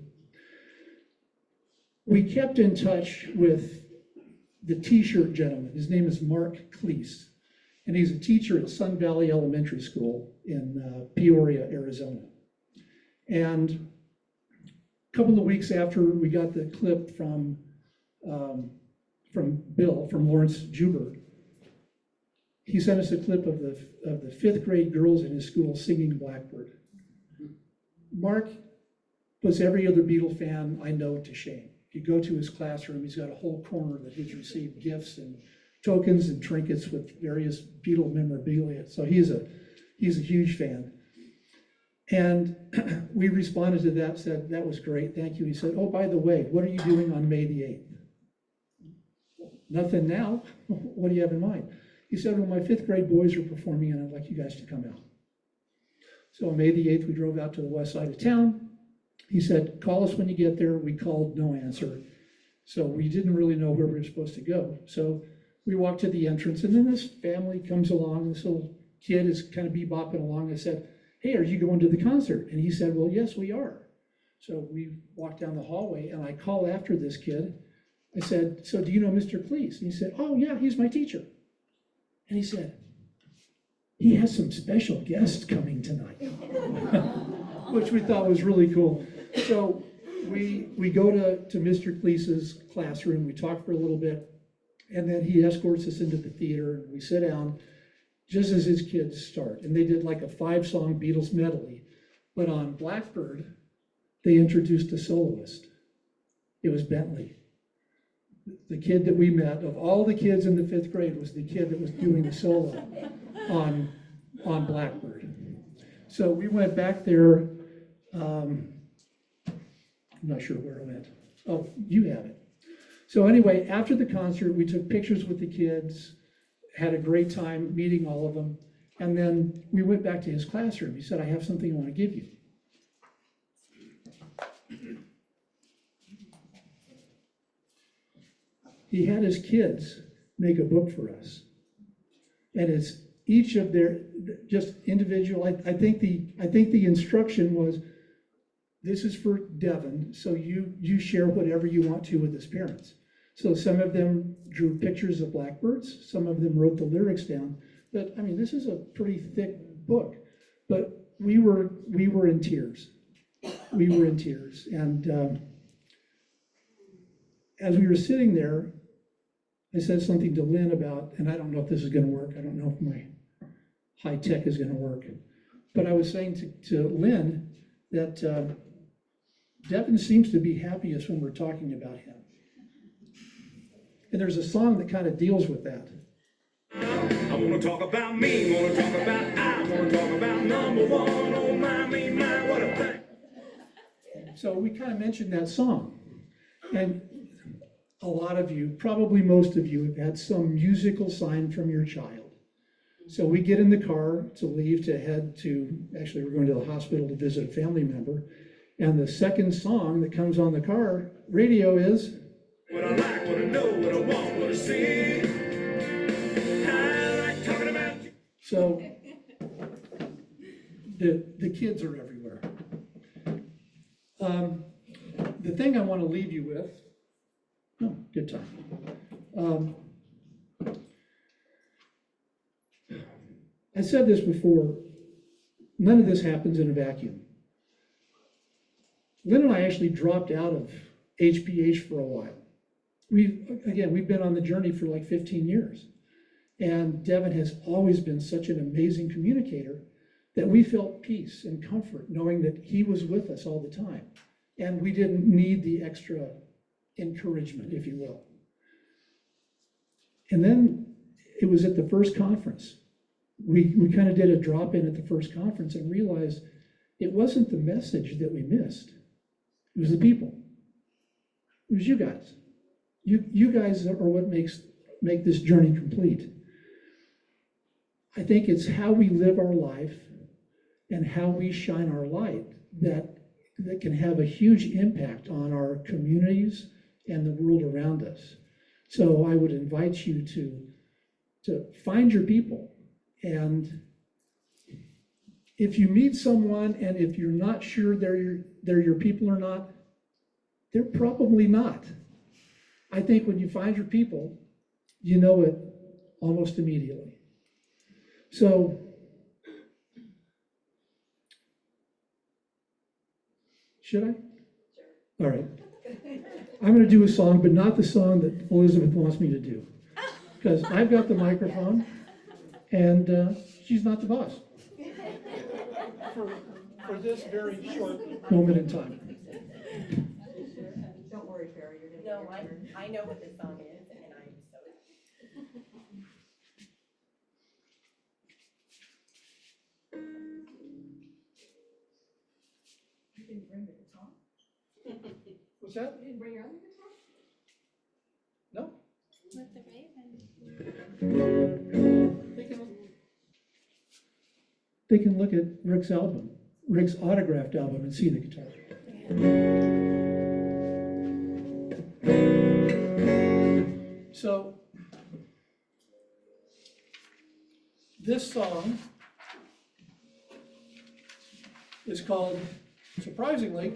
We kept in touch with the T-shirt gentleman. His name is Mark Cleese, and he's a teacher at Sun Valley Elementary School in Peoria, Arizona. And a couple of weeks after we got the clip from Lawrence Juber, he sent us a clip of the fifth grade girls in his school singing Blackbird. Mark puts every other Beatle fan I know to shame. you go to his classroom, he's got a whole corner that he's received gifts and tokens and trinkets with various Beatle memorabilia. So he's a huge fan. And we responded to that, said, that was great, thank you. He said, oh, by the way, what are you doing on May the 8th? Nothing now. What do you have in mind? He said, well, my 5th grade boys are performing and I'd like you guys to come out. So on May the 8th, we drove out to the west side of town. He said, call us when you get there. We called, no answer. So we didn't really know where we were supposed to go. So we walked to the entrance, and then this family comes along. This little kid is kind of bebopping along. I said, hey, are you going to the concert? And he said, well, yes, we are. So we walked down the hallway, and I called after this kid. I said, so do you know Mr. Cleese? And he said, oh, yeah, he's my teacher. And he said, he has some special guests coming tonight, which we thought was really cool. So we go to Mr. Cleese's classroom. We talk for a little bit. And then he escorts us into the theater, and we sit down just as his kids start. And they did like a 5-song Beatles medley. But on Blackbird, they introduced a soloist. It was Bentley. The kid that we met, of all the kids in the 5th grade, was the kid that was doing the solo on Blackbird. So we went back there. I'm not sure where it went. Oh, you have it. So anyway, after the concert, we took pictures with the kids, had a great time meeting all of them, and then we went back to his classroom. He said, I have something I want to give you. He had his kids make a book for us. And it's each of their, just individual, I think the instruction was, this is for Devon, so you share whatever you want to with his parents. So some of them drew pictures of blackbirds, some of them wrote the lyrics down. But I mean, this is a pretty thick book. But we were in tears. We were in tears. And as we were sitting there, I said something to Lynn about, and I don't know if this is going to work. I don't know if my high tech is going to work. But I was saying to Lynn that Devon seems to be happiest when we're talking about him. And there's a song that kind of deals with that. I want to talk about me, want to talk about I, want to talk about number one, oh my, me, my, what a thing. So we kind of mentioned that song. And a lot of you, probably most of you, have had some musical sign from your child. So we get in the car to leave to head to, actually we're going to the hospital to visit a family member. And the second song that comes on the car radio is, What I like, what I know, what I want, what I see. I like talking about you. so the kids are everywhere. The thing I want to leave you with, oh, good time. I said this before, none of this happens in a vacuum. Lynn and I actually dropped out of HPH for a while. We've been on the journey for like 15 years. And Devon has always been such an amazing communicator that we felt peace and comfort knowing that he was with us all the time. And we didn't need the extra encouragement, if you will. And then it was at the first conference. We kind of did a drop-in at the first conference and realized it wasn't the message that we missed. It was the people. It was you guys. You guys are what make this journey complete. I think it's how we live our life and how we shine our light that can have a huge impact on our communities and the world around us. So I would invite you to find your people. And if you meet someone and if you're not sure they're your people or not, they're probably not. I think when you find your people, you know it almost immediately. So should I? Sure. All right. I'm going to do a song, but not the song that Elizabeth wants me to do, because I've got the microphone and she's not the boss for this very short moment in time. Don't worry, Fara, you're No, I know what this song is, and I'm so. You didn't bring the guitar? What's that? You didn't bring your own guitar? No? With the raven. They can look at Rick's album, Rick's autographed album, and see the guitar. So, this song is called, surprisingly,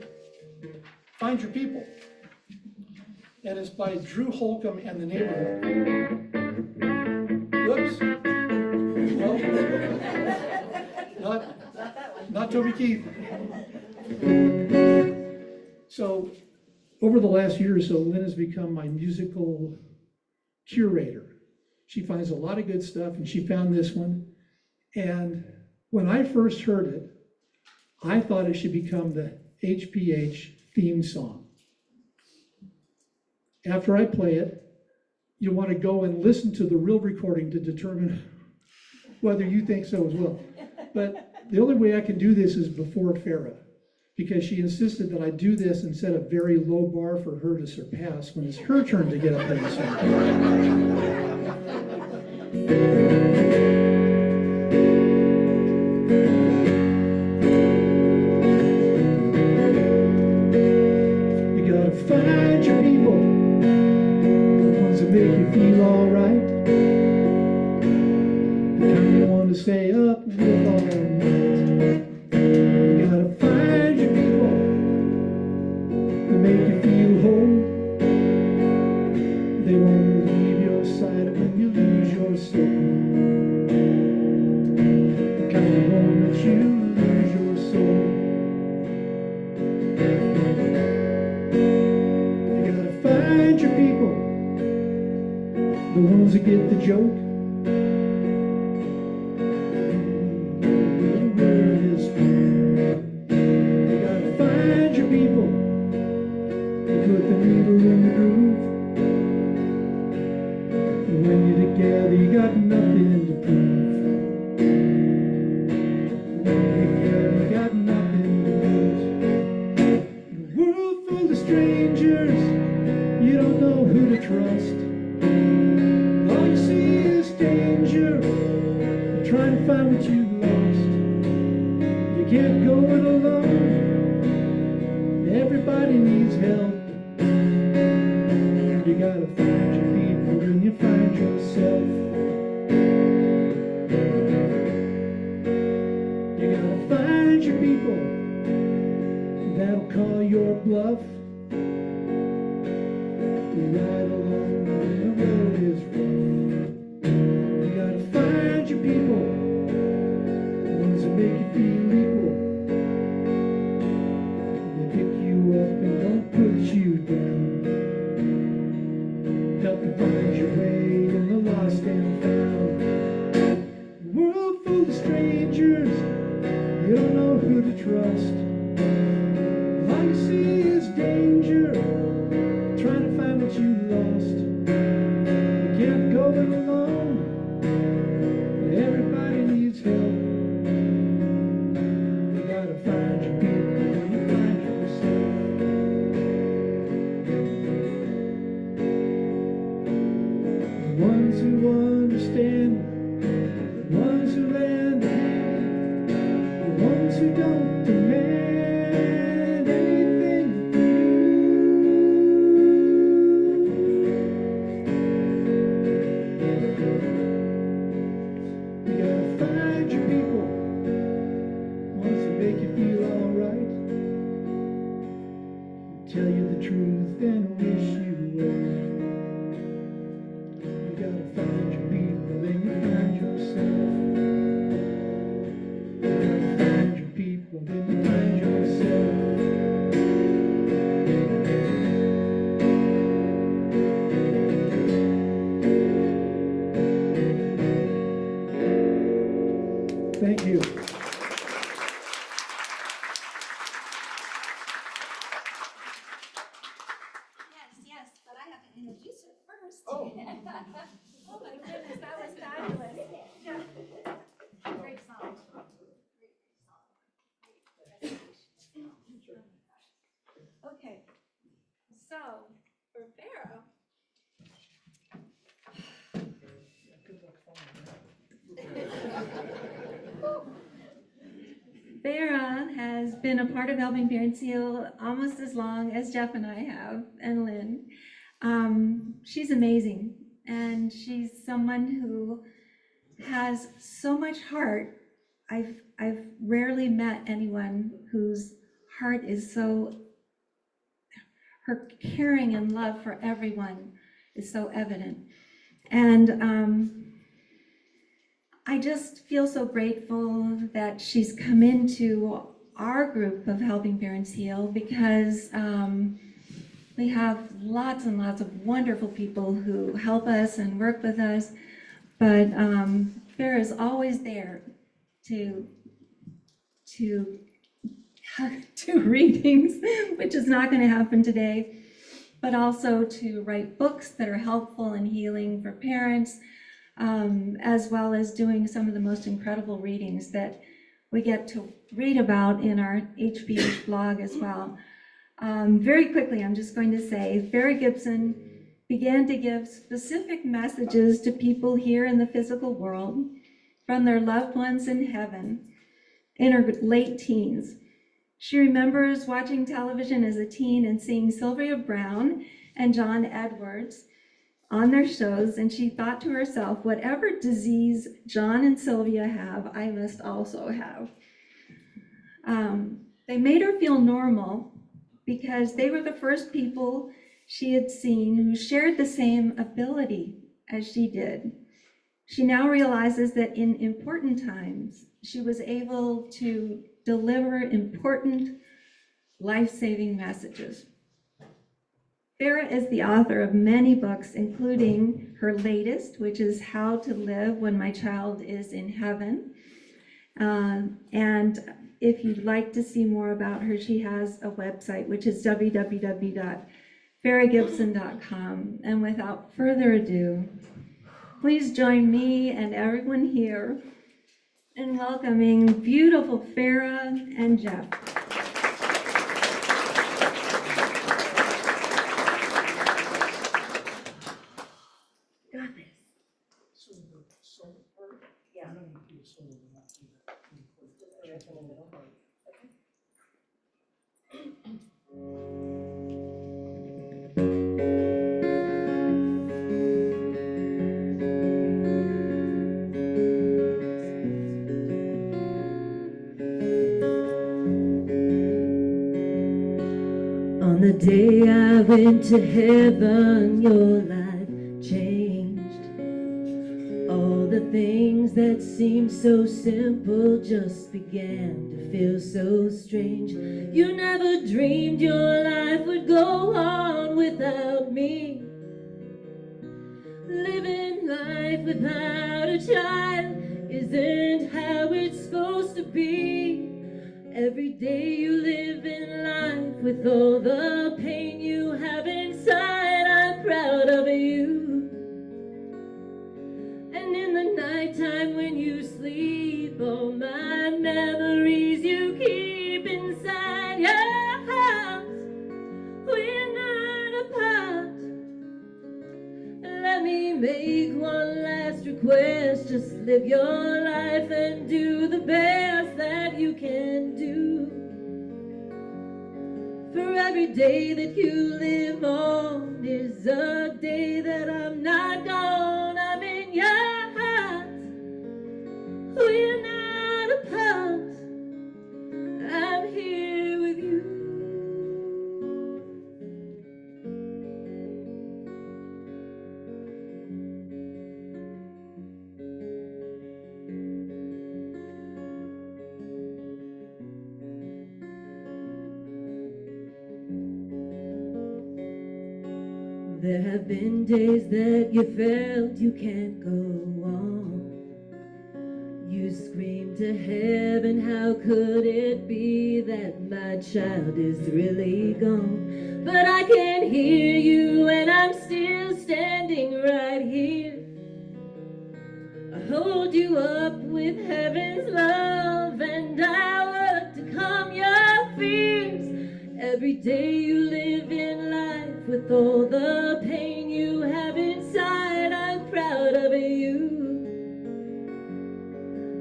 Find Your People. And it's by Drew Holcomb and the Neighborhood. Whoops. No, not Toby Keith. So, over the last year or so, Lynn has become my musical curator. She finds a lot of good stuff, and she found this one. And when I first heard it, I thought it should become the HPH theme song. After I play it, you want to go and listen to the real recording to determine whether you think so as well. But the only way I can do this is before Fara, because she insisted that I do this and set a very low bar for her to surpass when it's her turn to get up there and sing. You gotta find your people, the ones that make you feel alright, the kind you want to stay up with all night. You gotta find your people that make you feel whole. They won't leave your side when you lose your soul. The kind that won't let you lose your soul. You gotta find your people, the ones that get the joke. You gotta find your people, put the needle in the groove. When you're together, you got nothing to prove. When you're together, you got nothing to lose. In a world full of strangers, you don't know who to trust. All you see is danger. You're trying to find what you lost. You can't go it alone. Everybody needs help. You gotta find your people when you find yourself. You gotta find your people that'll call your bluff. Ride along when the road is rough. You gotta find your people, the ones that make you feel equal. They pick you up and don't put you down. Help you find your way in the lost and found. A world full of strangers, you don't know who to trust. All you see is danger, trying to find what you lost. You can't go it alone, everybody needs help. You gotta find your people when you find yourself. The ones who understand, the ones who lend a hand, the ones who don't demand anything from you. You gotta find your people, ones that make you feel alright, tell you the truth and wish you well. You gotta find your people, then you find yourself. You gotta find your people, then you find yourself. Thank you. Yes, yes, Okay, so for Fara, Fara has been a part of Helping Parents Heal almost as long as Jeff and I have, and Lynn. She's amazing, and she's someone who has so much heart. I've rarely met anyone whose heart is so, her caring and love for everyone is so evident. And I just feel so grateful that she's come into our group of Helping Parents Heal, because we have lots and lots of wonderful people who help us and work with us, but Fara is always there to do readings, which is not going to happen today, but also to write books that are helpful and healing for parents, as well as doing some of the most incredible readings that we get to read about in our HBH blog as well. Very quickly, I'm just going to say, Fara Gibson began to give specific messages to people here in the physical world from their loved ones in heaven in her late teens. She remembers watching television as a teen and seeing Sylvia Browne and John Edwards on their shows, and she thought to herself, whatever disease John and Sylvia have, I must also have. They made her feel normal because they were the first people she had seen who shared the same ability as she did. She now realizes that in important times, she was able to deliver important, life-saving messages. Fara is the author of many books, including her latest, which is How to Live When My Child is in Heaven. And if you'd like to see more about her, she has a website, which is www.faragibson.com. And without further ado, please join me and everyone here in welcoming beautiful Fara and Jeff. Got this. Yeah. On the day I went to heaven, your life changed. All the things that seemed so simple just began to feel so strange. You never dreamed your life would go on without me. Living life without a child isn't how it's supposed to be. Every day you live in life with all the pain you have inside, I'm proud of you. And in the nighttime when you sleep, all my memories you keep inside your heart. We're not apart. Let me make one last request. Just live your life and do the best that you can do. For every day that you live on is a day that I'm not gone. I'm in your heart. We're not apart. I'm here with you. There have been days that you felt you can't go on. You screamed to heaven, how could it be that my child is really gone? But I can hear you and I'm still standing right here. I hold you up with heaven's love and I work to calm your fears. every day you live in life with all the pain you have inside. I'm proud of you.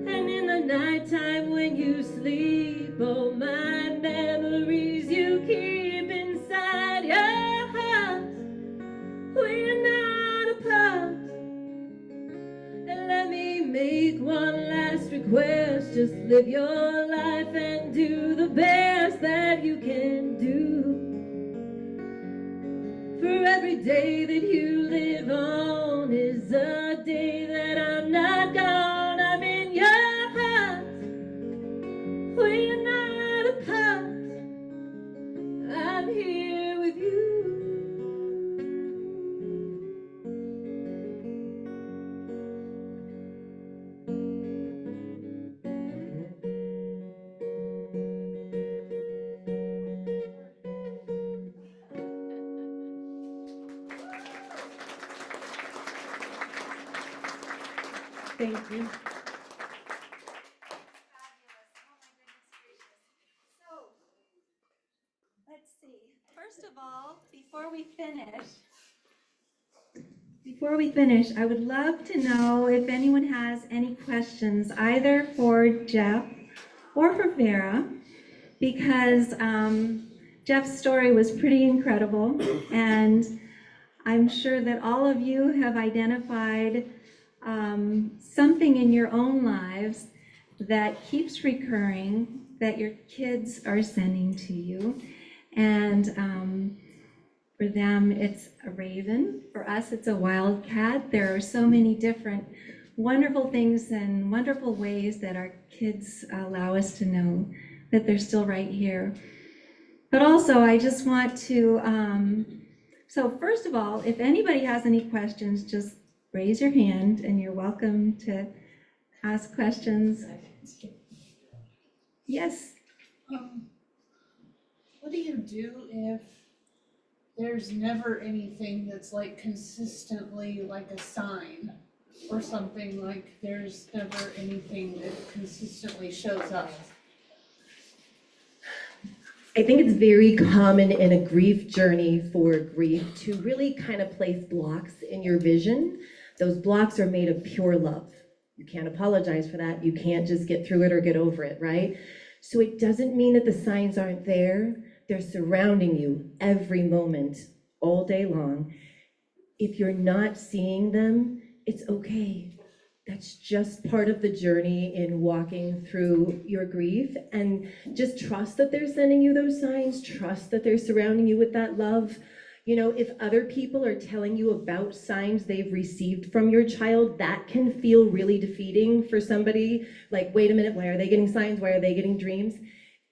And in the nighttime when you sleep, all my memories you keep inside your heart. We're not apart. And let me make one last request. Just live your life and do the best that you can do. For every day that you live on is a day that I'm not gone. I'm in your heart. We're not apart. I'm here with you. Thank you. Let's see. First of all, before we finish, I would love to know if anyone has any questions, either for Jeff or for Fara, because Jeff's story was pretty incredible, and I'm sure that all of you have identified something in your own lives that keeps recurring, that your kids are sending to you. And for them, it's a raven. For us, it's a wildcat. There are so many different wonderful things and wonderful ways that our kids allow us to know that they're still right here. But also, I just want to, so first of all, if anybody has any questions, just raise your hand and you're welcome to ask questions. Yes? What do you do if there's never anything that's like consistently like a sign or something, like there's never anything that consistently shows up? I think it's very common in a grief journey for grief to really kind of place blocks in your vision. Those blocks are made of pure love. You can't apologize for that. You can't just get through it or get over it, right? So it doesn't mean that the signs aren't there. They're surrounding you every moment, all day long. If you're not seeing them, it's okay. That's just part of the journey in walking through your grief, and just trust that they're sending you those signs, trust that they're surrounding you with that love. You know, if other people are telling you about signs they've received from your child, that can feel really defeating for somebody. Like, wait a minute, why are they getting signs? Why are they getting dreams?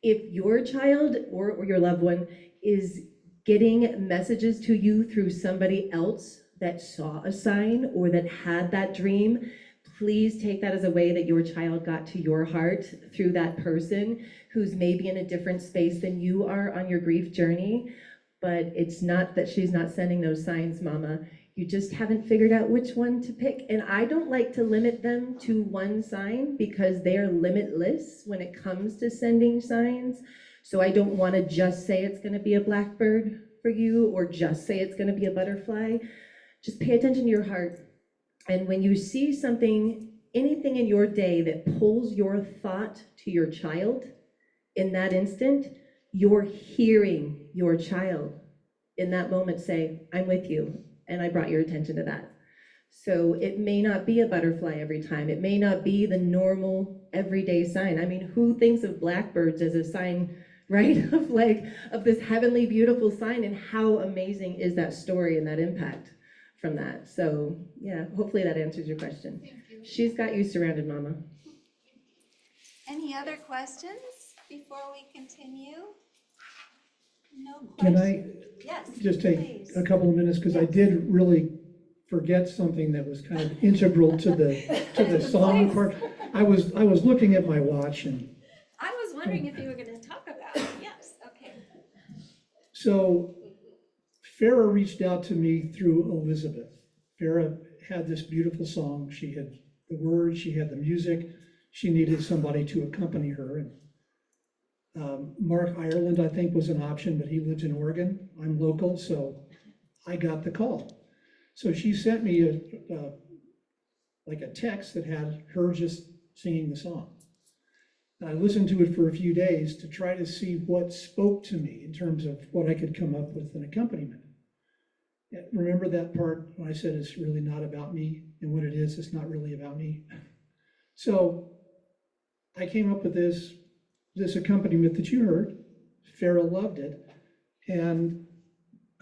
If your child or your loved one is getting messages to you through somebody else that saw a sign or that had that dream, please take that as a way that your child got to your heart through that person who's maybe in a different space than you are on your grief journey. But it's not that she's not sending those signs, Mama. You just haven't figured out which one to pick. And I don't like to limit them to one sign because they are limitless when it comes to sending signs. So I don't want to just say it's going to be a blackbird for you or just say it's going to be a butterfly. Just pay attention to your heart. And when you see something, anything in your day that pulls your thought to your child, in that instant, you're hearing your child in that moment say, I'm with you, and I brought your attention to that. So it may not be a butterfly every time. It may not be the normal everyday sign. I mean, who thinks of blackbirds as a sign, right, of this heavenly, beautiful sign, and how amazing is that story and that impact from that? So yeah, hopefully that answers your question. Thank you. She's got you surrounded, Mama. Any other questions before we continue? No Can questions? I Yes, just take please. a couple of minutes, because I Yes. did really forget something that was kind of integral to the song part. I was looking at my watch, and I was wondering if you were going to talk about it. Yes, okay. so Fara reached out to me through Elizabeth. Fara had this beautiful song. She had the words, she had the music. She needed somebody to accompany her. And Mark Ireland, I think, was an option, but he lives in Oregon. I'm local, so I got the call. So she sent me like a text that had her just singing the song. And I listened to it for a few days to try to see what spoke to me in terms of what I could come up with an accompaniment. Remember that part when I said it's really not about me, and what it is, it's not really about me. So I came up with this accompaniment that you heard. Fara loved it. And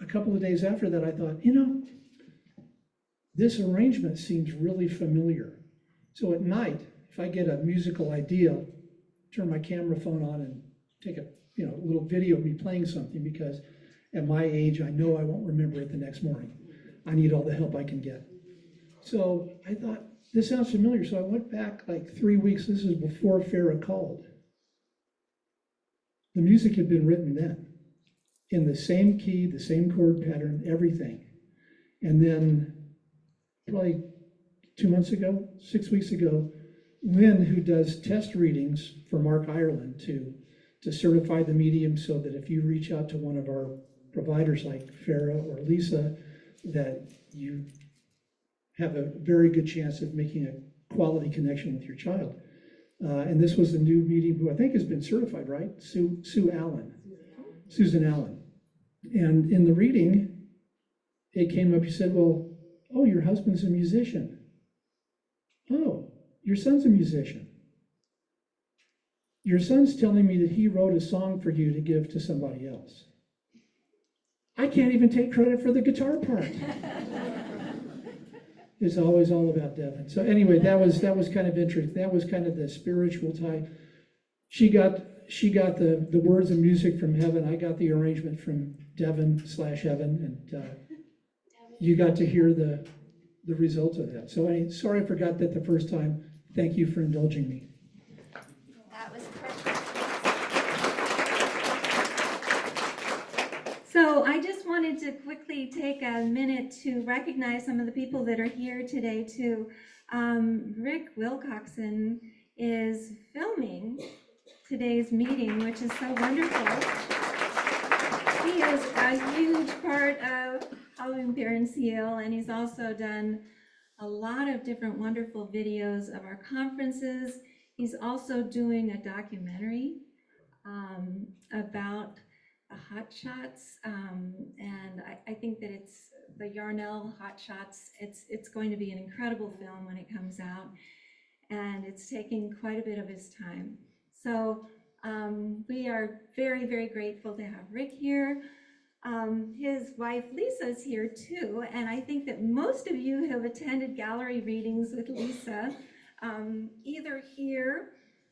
a couple of days after that, I thought, this arrangement seems really familiar. So at night, if I get a musical idea, turn my camera phone on and take a little video of me playing something, because at my age, I know I won't remember it the next morning. I need all the help I can get. So I thought, this sounds familiar. So I went back like 3 weeks. This is before Fara called. The music had been written then, in the same key, the same chord pattern, everything. And then probably 2 months ago, 6 weeks ago, Lynn, who does test readings for Mark Ireland to certify the medium, so that if you reach out to one of our providers like Fara or Lisa, that you have a very good chance of making a quality connection with your child. And this was the new medium who I think has been certified, right? Susan Allen. And in the reading, it came up, you said, well, oh, your husband's a musician. Oh, your son's a musician. Your son's telling me that he wrote a song for you to give to somebody else. I can't even take credit for the guitar part. It's always all about Devon. So anyway, that was kind of interesting. That was kind of the spiritual tie. She got the words and music from heaven. I got the arrangement from Devon/heaven, and you got to hear the result of that. So sorry I forgot that the first time. Thank you for indulging me. That was perfect. So I just wanted to quickly take a minute to recognize some of the people that are here today too. Rick Wilcoxon is filming today's meeting, which is so wonderful. He is a huge part of Hollahan and Fara, and he's also done a lot of different wonderful videos of our conferences. He's also doing a documentary about Hot Shots, and I think that it's the Yarnell Hot Shots. It's going to be an incredible film when it comes out, and it's taking quite a bit of his time. So we are very, very grateful to have Rick here. His wife Lisa's here too, and I think that most of you have attended gallery readings with Lisa, either here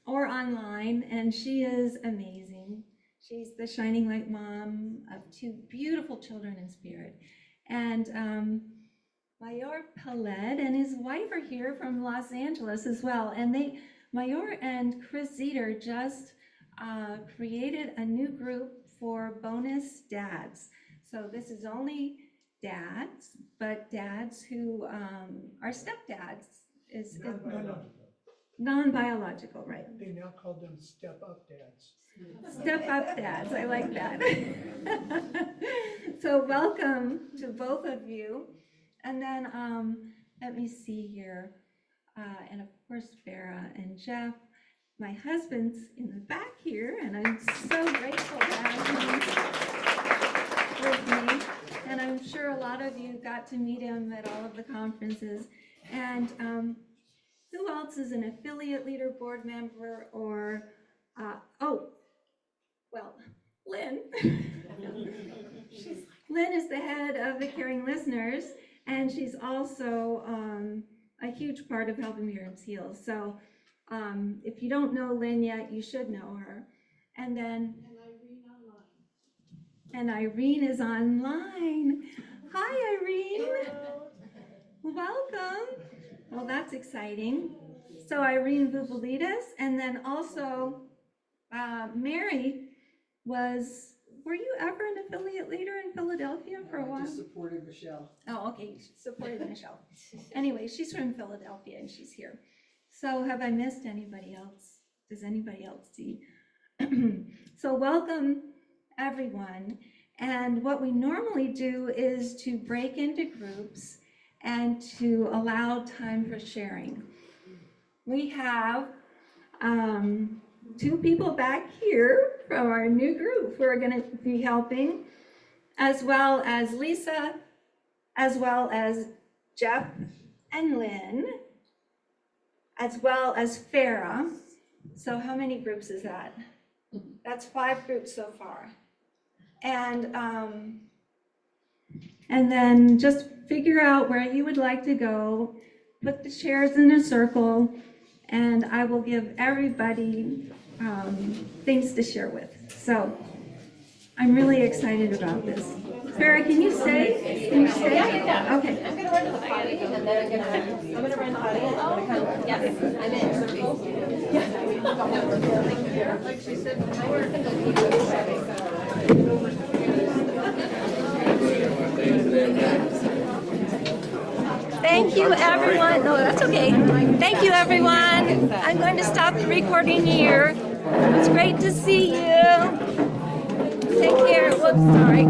or online, and she is amazing. She's the shining light mom of two beautiful children in spirit. And Mayor Peled and his wife are here from Los Angeles as well. And Mayor and Chris Zeter just created a new group for bonus dads. So this is only dads, but dads who are stepdads is non-biological, right? They now call them step-up dads. Step-up dads, I like that. So welcome to both of you. And then let me see here. And of course, Fara and Jeff. My husband's in the back here, and I'm so grateful to have him with me. And I'm sure a lot of you got to meet him at all of the conferences. And who else is an affiliate leader board member or, Lynn. Lynn is the head of the Caring Listeners, and she's also a huge part of Helping Parents Heal. So if you don't know Lynn yet, you should know her. And then, and Irene is online. Hi, Irene. Welcome. Well, that's exciting. So Irene Vuvalides, and then also Mary were you ever an affiliate leader in Philadelphia for a while? I just supported Michelle. Oh, okay, you supported Michelle. Anyway, she's from Philadelphia and she's here. So have I missed anybody else? Does anybody else see? So welcome, everyone. And what we normally do is to break into groups and to allow time for sharing. We have 2 people back here from our new group who are going to be helping, as well as Lisa, as well as Jeff and Lynn, as well as Fara. So how many groups is that? That's 5 groups so far. And then just figure out where you would like to go, put the chairs in a circle, and I will give everybody things to share with. So I'm really excited about this. Farah, can you stay? Can you stay? Yeah. Okay. I'm gonna run to the potty and then I'm gonna run potty and I'm gonna come. Yes, I'm in. Like she said before. Thank you, everyone. No, that's okay. Thank you, everyone. I'm going to stop the recording here. It's great to see you. Take care. Whoops, sorry.